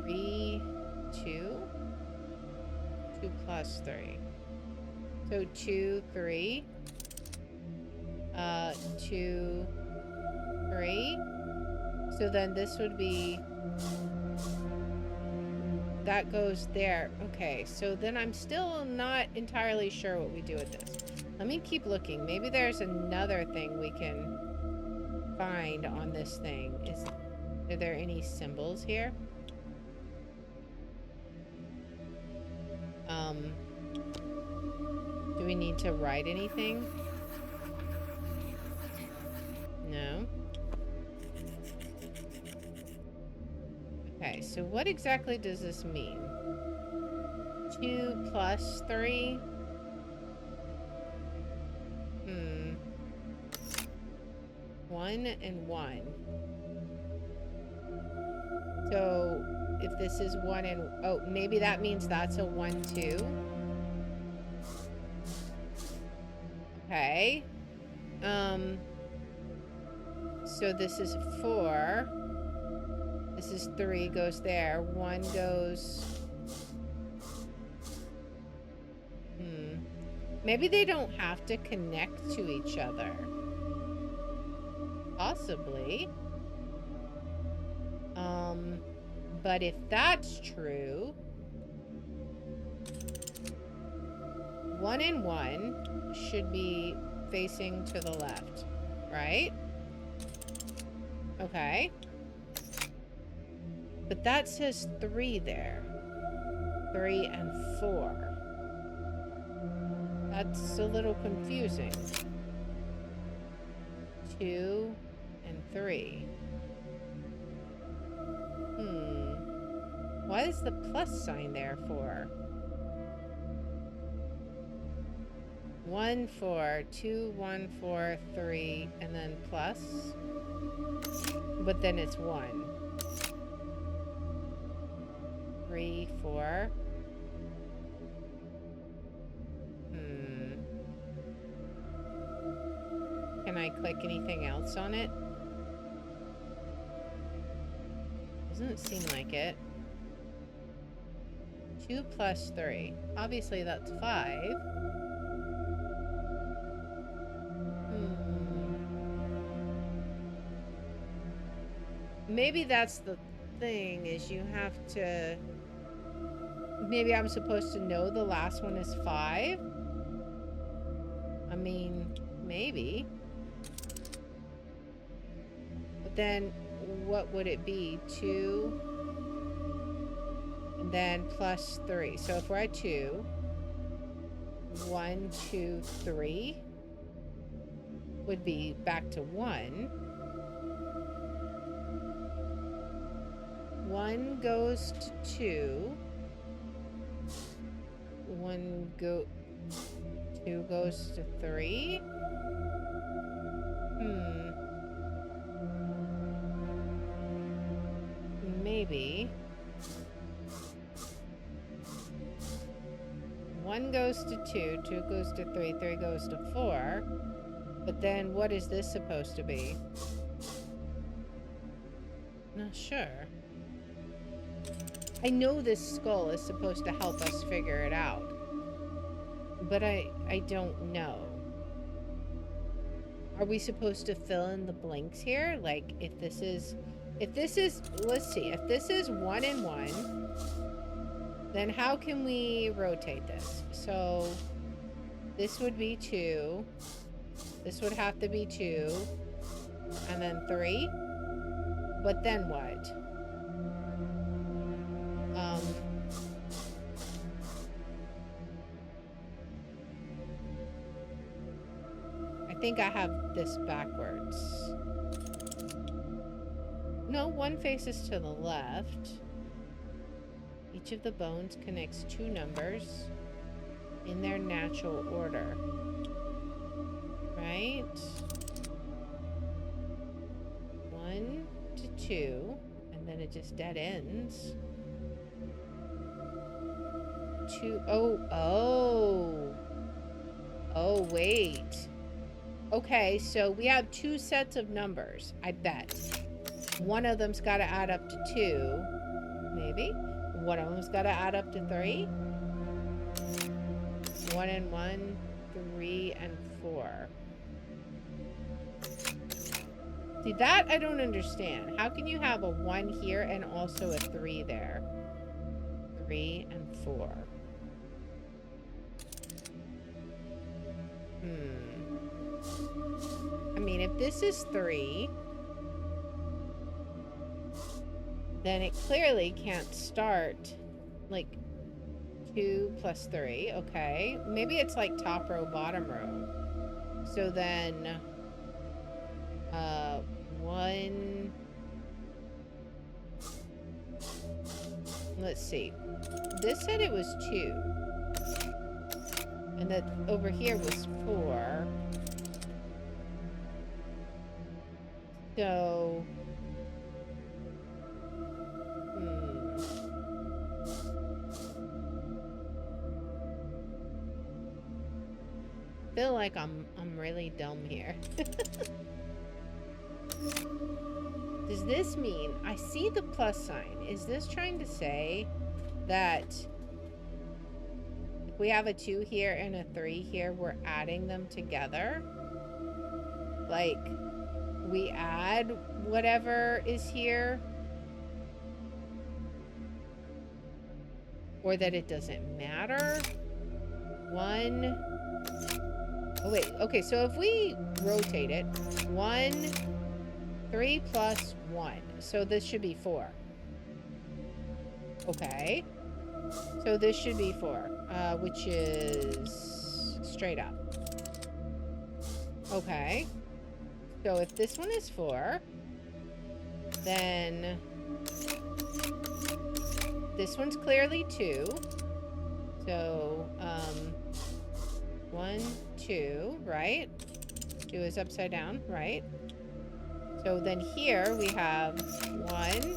3, 2. 2 plus 3. So 2, 3. 2, 3. So then this would be... That goes there. Okay, so then I'm still not entirely sure what we do with this. Let me keep looking. Maybe there's another thing we can find on this thing. Are there any symbols here? Do we need to write anything? No. Okay, so what exactly does this mean? 2 plus 3? 1 and 1. So if this is 1 and... Oh, maybe that means that's a 1, 2. Okay. So this is 4. This is 3, goes there. 1 goes... Maybe they don't have to connect to each other. Possibly. But if that's true... 1 and 1 should be facing to the left, right? Okay. But that says 3 there. 3 and 4. That's a little confusing. 2 and 3. What is the plus sign there for? 1, 4, 2, 1, 4, 3, and then plus. But then it's 1. 3, 4. Can I click anything else on it? Doesn't seem like it. 2 plus 3. Obviously that's 5. Maybe that's the thing, is you have to... Maybe I'm supposed to know the last one is 5? I mean, maybe. But then, what would it be? 2, and then plus 3. So if we're at 2, 1, 2, 3 would be back to 1. 1 goes to 2. 2 goes to 3. Maybe. 1 goes to 2, 2 goes to 3, 3 goes to 4. But then what is this supposed to be? Not sure. I know this skull is supposed to help us figure it out. But I don't know. Are we supposed to fill in the blanks here? Like, if this is, let's see, if this is 1 and 1, then how can we rotate this? So this would be 2. This would have to be 2. And then 3. But then what? I think I have this backwards. No, one faces to the left. Each of the bones connects 2 numbers in their natural order. Right? 1 to 2, and then it just dead ends. 2, oh, wait. Okay, so we have 2 sets of numbers, I bet. One of them's got to add up to 2, maybe. One of them's got to add up to 3. 1 and 1, 3 and 4. See, that I don't understand. How can you have a 1 here and also a 3 there? 3 and 4. I mean, if this is 3, then it clearly can't start, like, 2 plus 3. Okay. Maybe it's like top row, bottom row. So then, 1... Let's see. This said it was 2. And that over here was 4. So... I feel like I'm really dumb here. Does this mean, I see the plus sign. Is this trying to say that if we have a 2 here and a 3 here, we're adding them together? Like, we add whatever is here? Or that it doesn't matter? 1... Oh, wait. Okay, so if we rotate it, 1, 3 plus 1. So this should be 4. Okay. So this should be 4, which is straight up. Okay. So if this one is 4, then this one's clearly 2. So, 1, 2, right? 2 is upside down, right? So then here we have 1.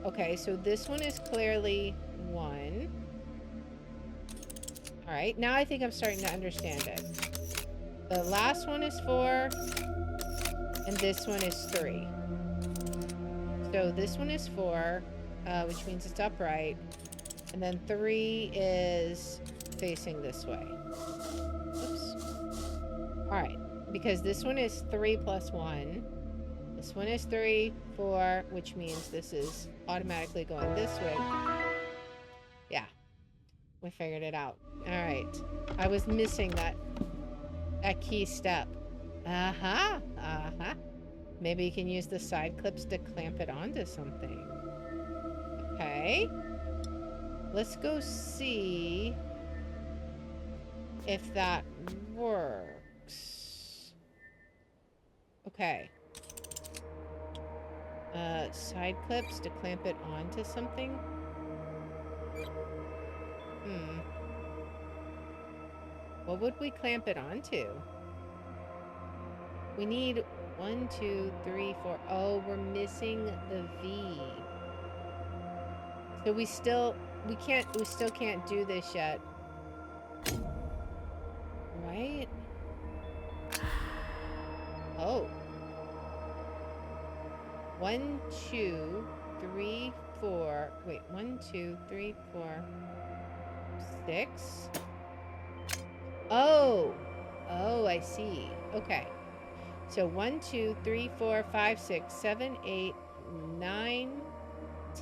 Okay, so this one is clearly 1. All right, now I think I'm starting to understand it. The last one is 4, and this one is 3. So this one is 4, which means it's upright, and then 3 is facing this way. Oops. All right, because this one is 3 plus 1. This one is 3, 4, which means this is automatically going this way. Yeah, we figured it out. All right, I was missing that key step. Maybe you can use the side clips to clamp it onto something. Okay, let's go see if that works. Okay. Side clips to clamp it onto something? What would we clamp it onto? We need 1, 2, 3, 4. Oh, we're missing the V. So we still can't do this yet. Right? Oh. 1, 2, 3, 4. Wait, 1, 2, 3, 4, 6. Oh. Oh, I see. Okay. So 1, 2, 3, 4, 5, 6, 7, 8, 9,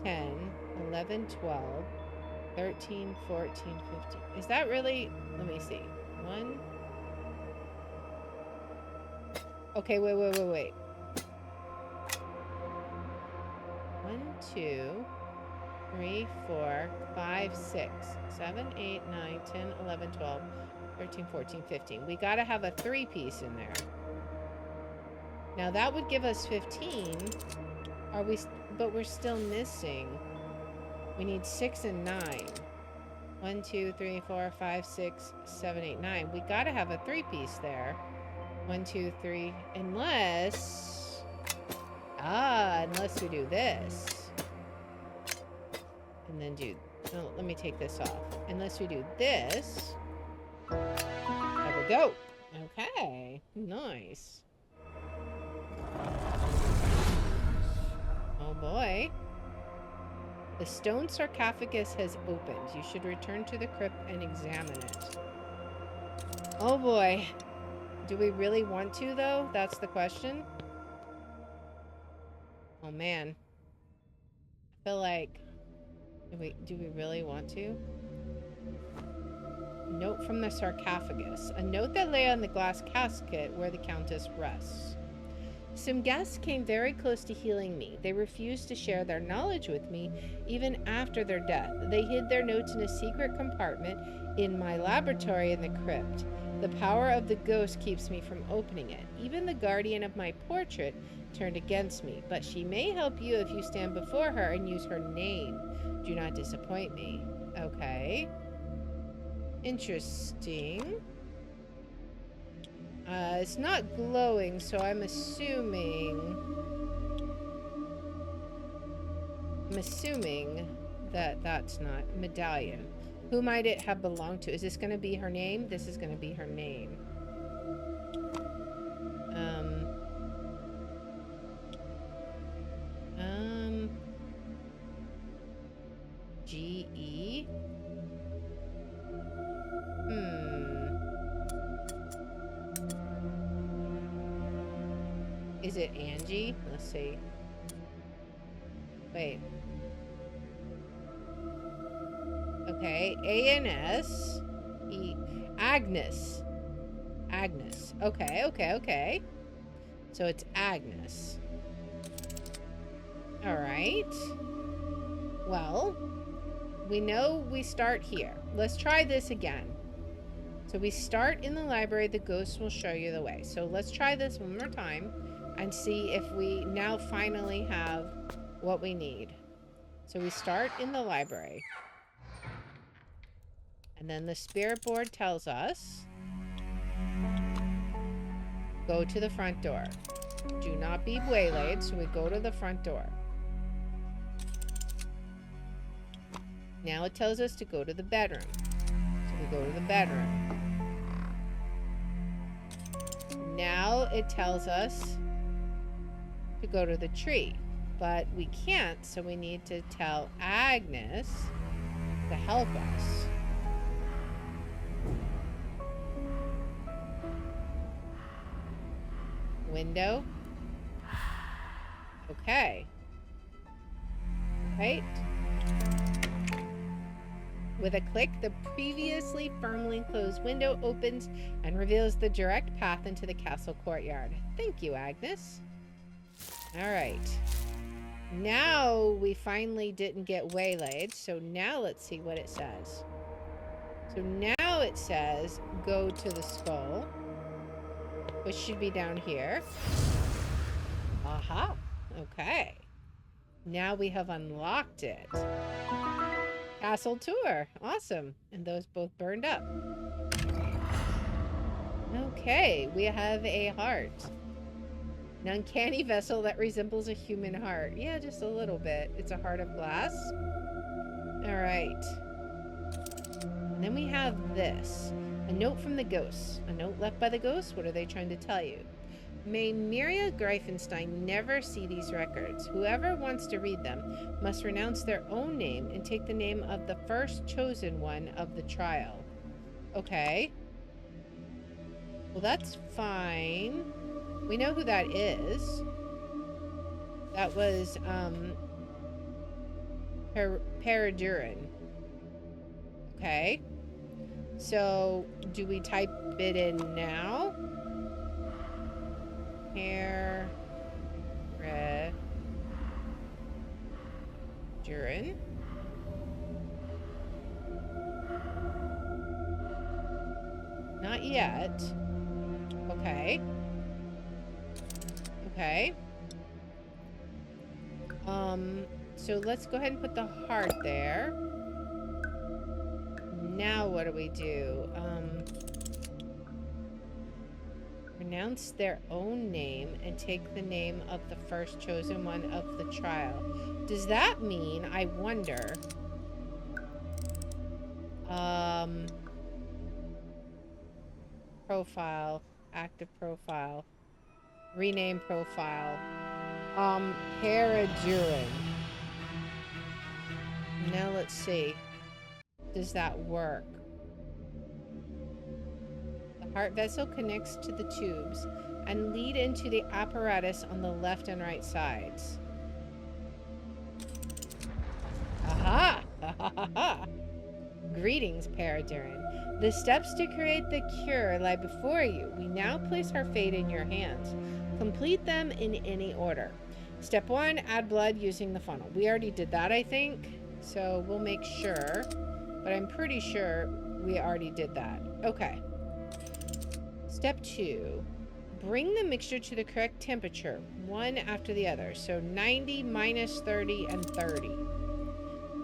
10, 11, 12, 13, 14, 15. Is that really? Let me see. 1. Okay, wait. 1, 2, 3, 4, 5, 6, 7, 8, 9, 10, 11, 12, 13, 14, 15. We gotta have a 3-piece in there. Now that would give us 15. Are we? But we're still missing. We need 6 and 9. 1, 2, 3, 4, 5, 6, 7, 8, 9. We gotta have a 3-piece there. 1, 2, 3. Unless we do this. And then do... No, let me take this off. Unless we do this. There we go. Okay. Nice. Oh boy. The stone sarcophagus has opened. You should return to the crypt and examine it. Oh boy. Do we really want to, though? That's the question. Oh man. I feel like... Do we really want to? Note from the sarcophagus. A note that lay on the glass casket where the Countess rests. Some guests came very close to healing me. They refused to share their knowledge with me, even after their death. They hid their notes in a secret compartment in my laboratory in the crypt. The power of the ghost keeps me from opening it. Even the guardian of my portrait turned against me, but she may help you if you stand before her and use her name. Do not disappoint me. Okay. Interesting. It's not glowing, so I'm assuming that that's not medallion. Who might it have belonged to? Is this going to be her name? This is going to be her name. G-E? Is it Angie? Let's see. Wait. Okay, A-N-S-E. Agnes. Agnes. Okay. So it's Agnes. Alright. Well, we know we start here. Let's try this again. So we start in the library. The ghost will show you the way. So let's try this one more time and see if we now finally have what we need. So we start in the library. And then the spirit board tells us, go to the front door. Do not be waylaid, so we go to the front door. Now it tells us to go to the bedroom. So we go to the bedroom. Now it tells us to go to the tree. But we can't, so we need to tell Agnes to help us. Window. Okay. Right. With a click, the previously firmly closed window opens and reveals the direct path into the castle courtyard. Thank you, Agnes. All right. Now we finally didn't get waylaid, so now let's see what it says. So now it says, go to the skull, which should be down here. Aha. Okay. Now we have unlocked it. Castle tour. Awesome. And those both burned up. Okay. We have a heart. An uncanny vessel that resembles a human heart. Yeah, just a little bit. It's a heart of glass. All right. And then we have this. A note from the ghosts. A note left by the ghosts? What are they trying to tell you? May Miria Greifenstein never see these records. Whoever wants to read them must renounce their own name and take the name of the first chosen one of the trial. Okay. Well, that's fine. We know who that is. That was, Paradurin. Okay. So, do we type it in now? Paradurin. Not yet. Okay. Okay. So let's go ahead and put the heart there. Now what do we do? Pronounce their own name and take the name of the first chosen one of the trial. Does that mean, I wonder, profile, active profile, rename profile, Paradurin. Now let's see. Does that work? The heart vessel connects to the tubes and lead into the apparatus on the left and right sides. Aha! Greetings, Paradurin. The steps to create the cure lie before you. We now place our fate in your hands. Complete them in any order. Step 1, add blood using the funnel. We already did that, I think. So we'll make sure. But I'm pretty sure we already did that. Okay. Step 2. Bring the mixture to the correct temperature, one after the other. So 90, minus 30, and 30.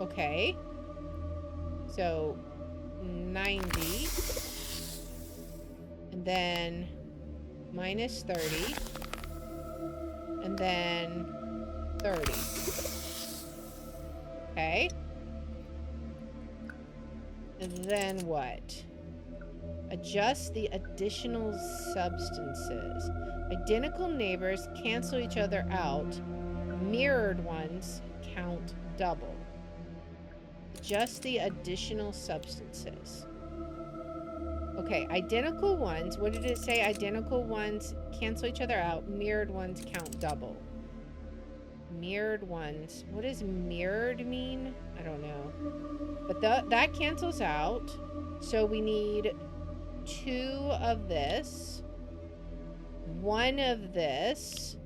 Okay. So 90. And then minus 30. And then 30. Okay. And then what? Adjust the additional substances. Identical neighbors cancel each other out. Mirrored ones count double. Adjust the additional substances. Okay, identical ones. What did it say? Identical ones cancel each other out. Mirrored ones count double. Mirrored ones. What does mirrored mean? I don't know. But that cancels out. So we need 2 of this. 1 of this.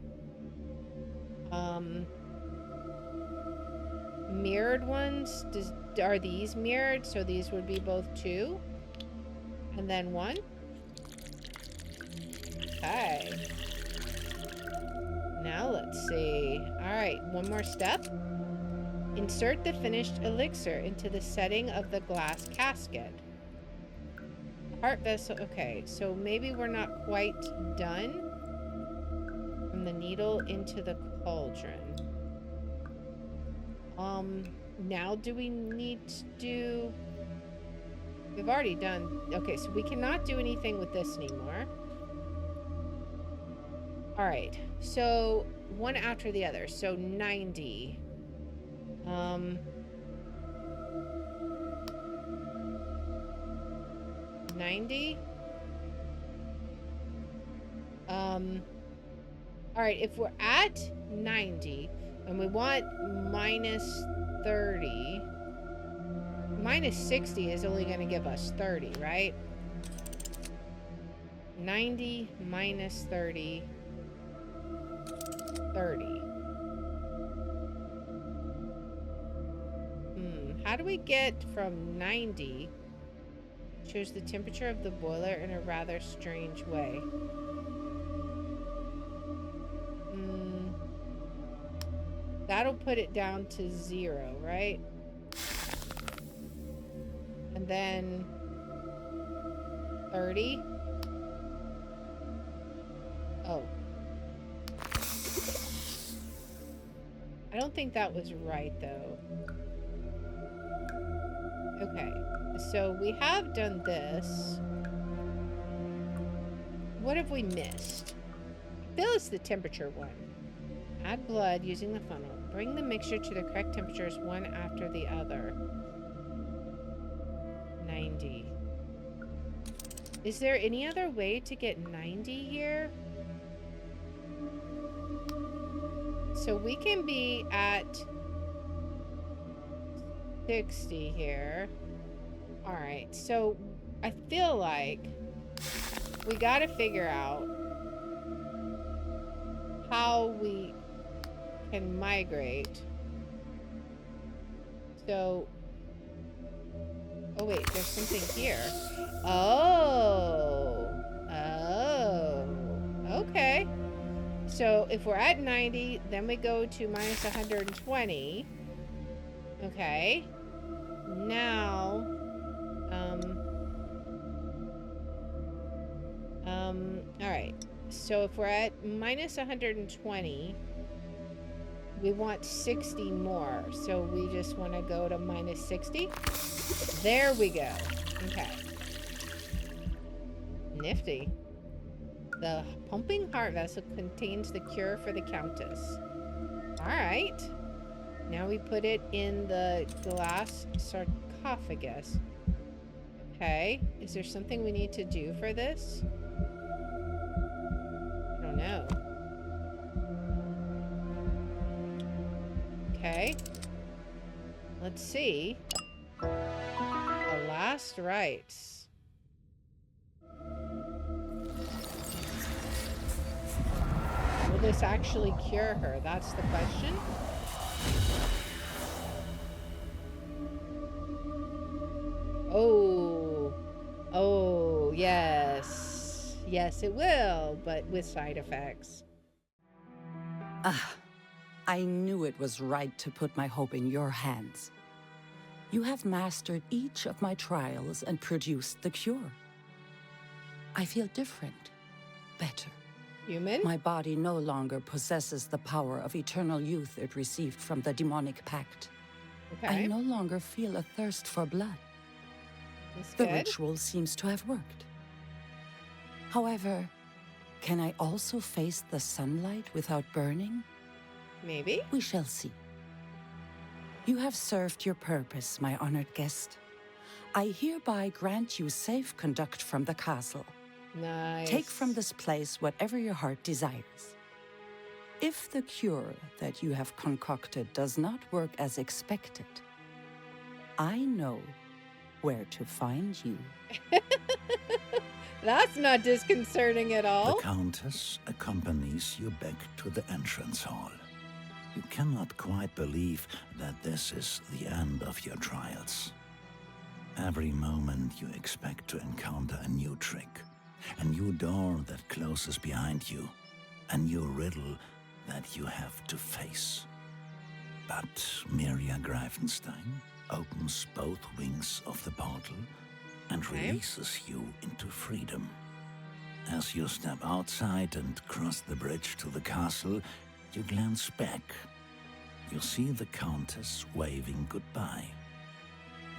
Mirrored ones. Are these mirrored? So these would be both 2. And then 1. Okay. Now let's see. Alright, one more step. Insert the finished elixir into the setting of the glass casket. Heart vessel. Okay, so maybe we're not quite done. From the needle into the cauldron. Now do we need to do... We've already done... Okay, so we cannot do anything with this anymore. Alright, so one after the other. So 90. 90. Alright, if we're at 90 and we want minus 30, minus 60 is only going to give us 30, right? 90 minus 30, 30. How do we get from 90? Shows the temperature of the boiler in a rather strange way. That'll put it down to 0, right? And then 30. Oh. I don't think that was right, though. Okay. So we have done this. What have we missed? Fill is the temperature one. Add blood using the funnel. Bring the mixture to the correct temperatures one after the other. 90. Is there any other way to get 90 here? So we can be at 60 here. All right. So I feel like we got to figure out how we can migrate. So, oh wait, there's something here. Oh, okay. So if we're at 90, then we go to minus 120. Okay. Now, all right. So if we're at minus 120, we want 60 more. So we just want to go to minus 60. There we go. Okay. Nifty. The pumping heart vessel contains the cure for the Countess. All right. Now we put it in the glass sarcophagus. Okay. Is there something we need to do for this? I don't know. Okay. Let's see. The last rites. Will this actually cure her? That's the question. Oh, yes. Yes, it will, but with side effects. Ah, I knew it was right to put my hope in your hands. You have mastered each of my trials and produced the cure. I feel different, better. Human? My body no longer possesses the power of eternal youth it received from the demonic pact. Okay. I no longer feel a thirst for blood. That's The good. ritual seems to have worked. However, can I also face the sunlight without burning? Maybe. We shall see. You have served your purpose, my honored guest. I hereby grant you safe conduct from the castle. Nice. Take from this place whatever your heart desires. If the cure that you have concocted does not work as expected, I know where to find you. That's not disconcerting at all. The Countess accompanies you back to the entrance hall. You cannot quite believe that this is the end of your trials. Every moment you expect to encounter a new trick, a new door that closes behind you, a new riddle that you have to face. But Miria Greifenstein opens both wings of the portal and releases you into freedom. As you step outside and cross the bridge to the castle, you glance back. You see the Countess waving goodbye.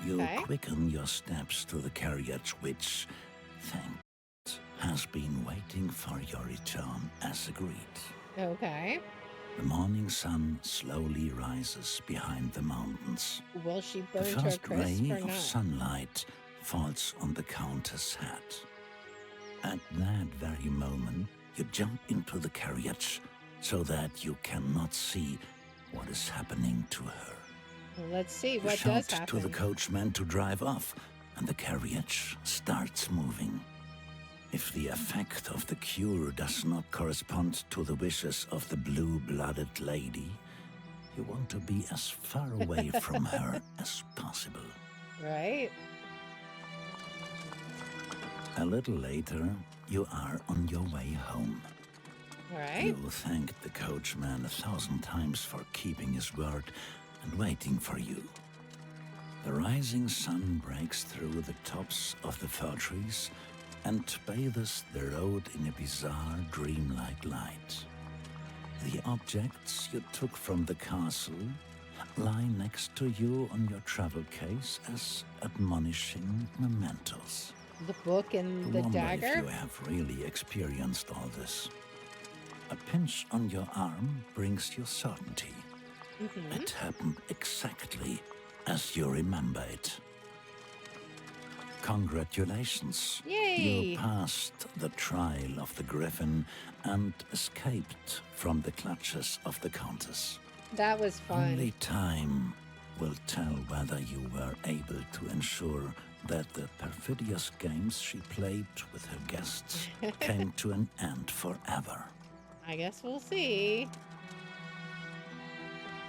You quicken your steps to the carriage which, thank God, has been waiting for your return as agreed. Okay. The morning sun slowly rises behind the mountains. Will she The burn to a first crisp ray or of not? sunlight falls on the Countess' head. At that very moment, you jump into the carriage so that you cannot see what is happening to her. Well, let's see You what shout does happen. to the coachman to drive off, and the carriage starts moving. If the effect of the cure does not correspond to the wishes of the blue-blooded lady, you want to be as far away from her as possible. Right? A little later, you are on your way home. All right. You thank the coachman 1,000 times for keeping his word and waiting for you. The rising sun breaks through the tops of the fir trees and bathes the road in a bizarre, dreamlike light. The objects you took from the castle lie next to you on your travel case as admonishing mementos. The book and the I wonder dagger? if you have really experienced all this. A pinch on your arm brings you certainty. Mm-hmm. It happened exactly as you remember it. Congratulations. Yay! You passed the trial of the Griffin and escaped from the clutches of the Countess. That was fun. Only time will tell whether you were able to ensure that the perfidious games she played with her guests came to an end forever. I guess we'll see.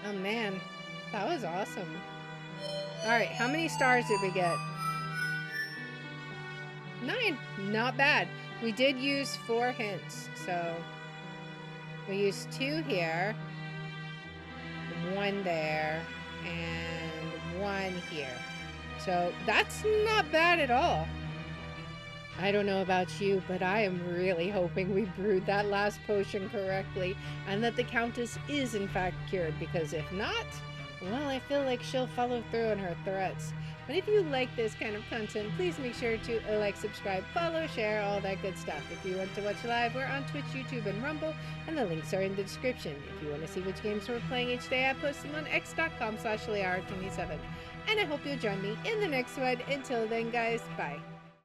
Oh man, that was awesome. All right, how many stars did we get? 9. Not bad. We did use 4 hints, so we used 2 here, 1 there, and 1 here. So that's not bad at all. I don't know about you, but I am really hoping we brewed that last potion correctly and that the Countess is in fact cured, because if not, well, I feel like she'll follow through on her threats. But if you like this kind of content, please make sure to like, subscribe, follow, share, all that good stuff. If you want to watch live, we're on Twitch, YouTube, and Rumble, and the links are in the description. If you want to see which games we're playing each day, I post them on x.com/Liara27. And I hope you'll join me in the next one. Until then, guys, bye.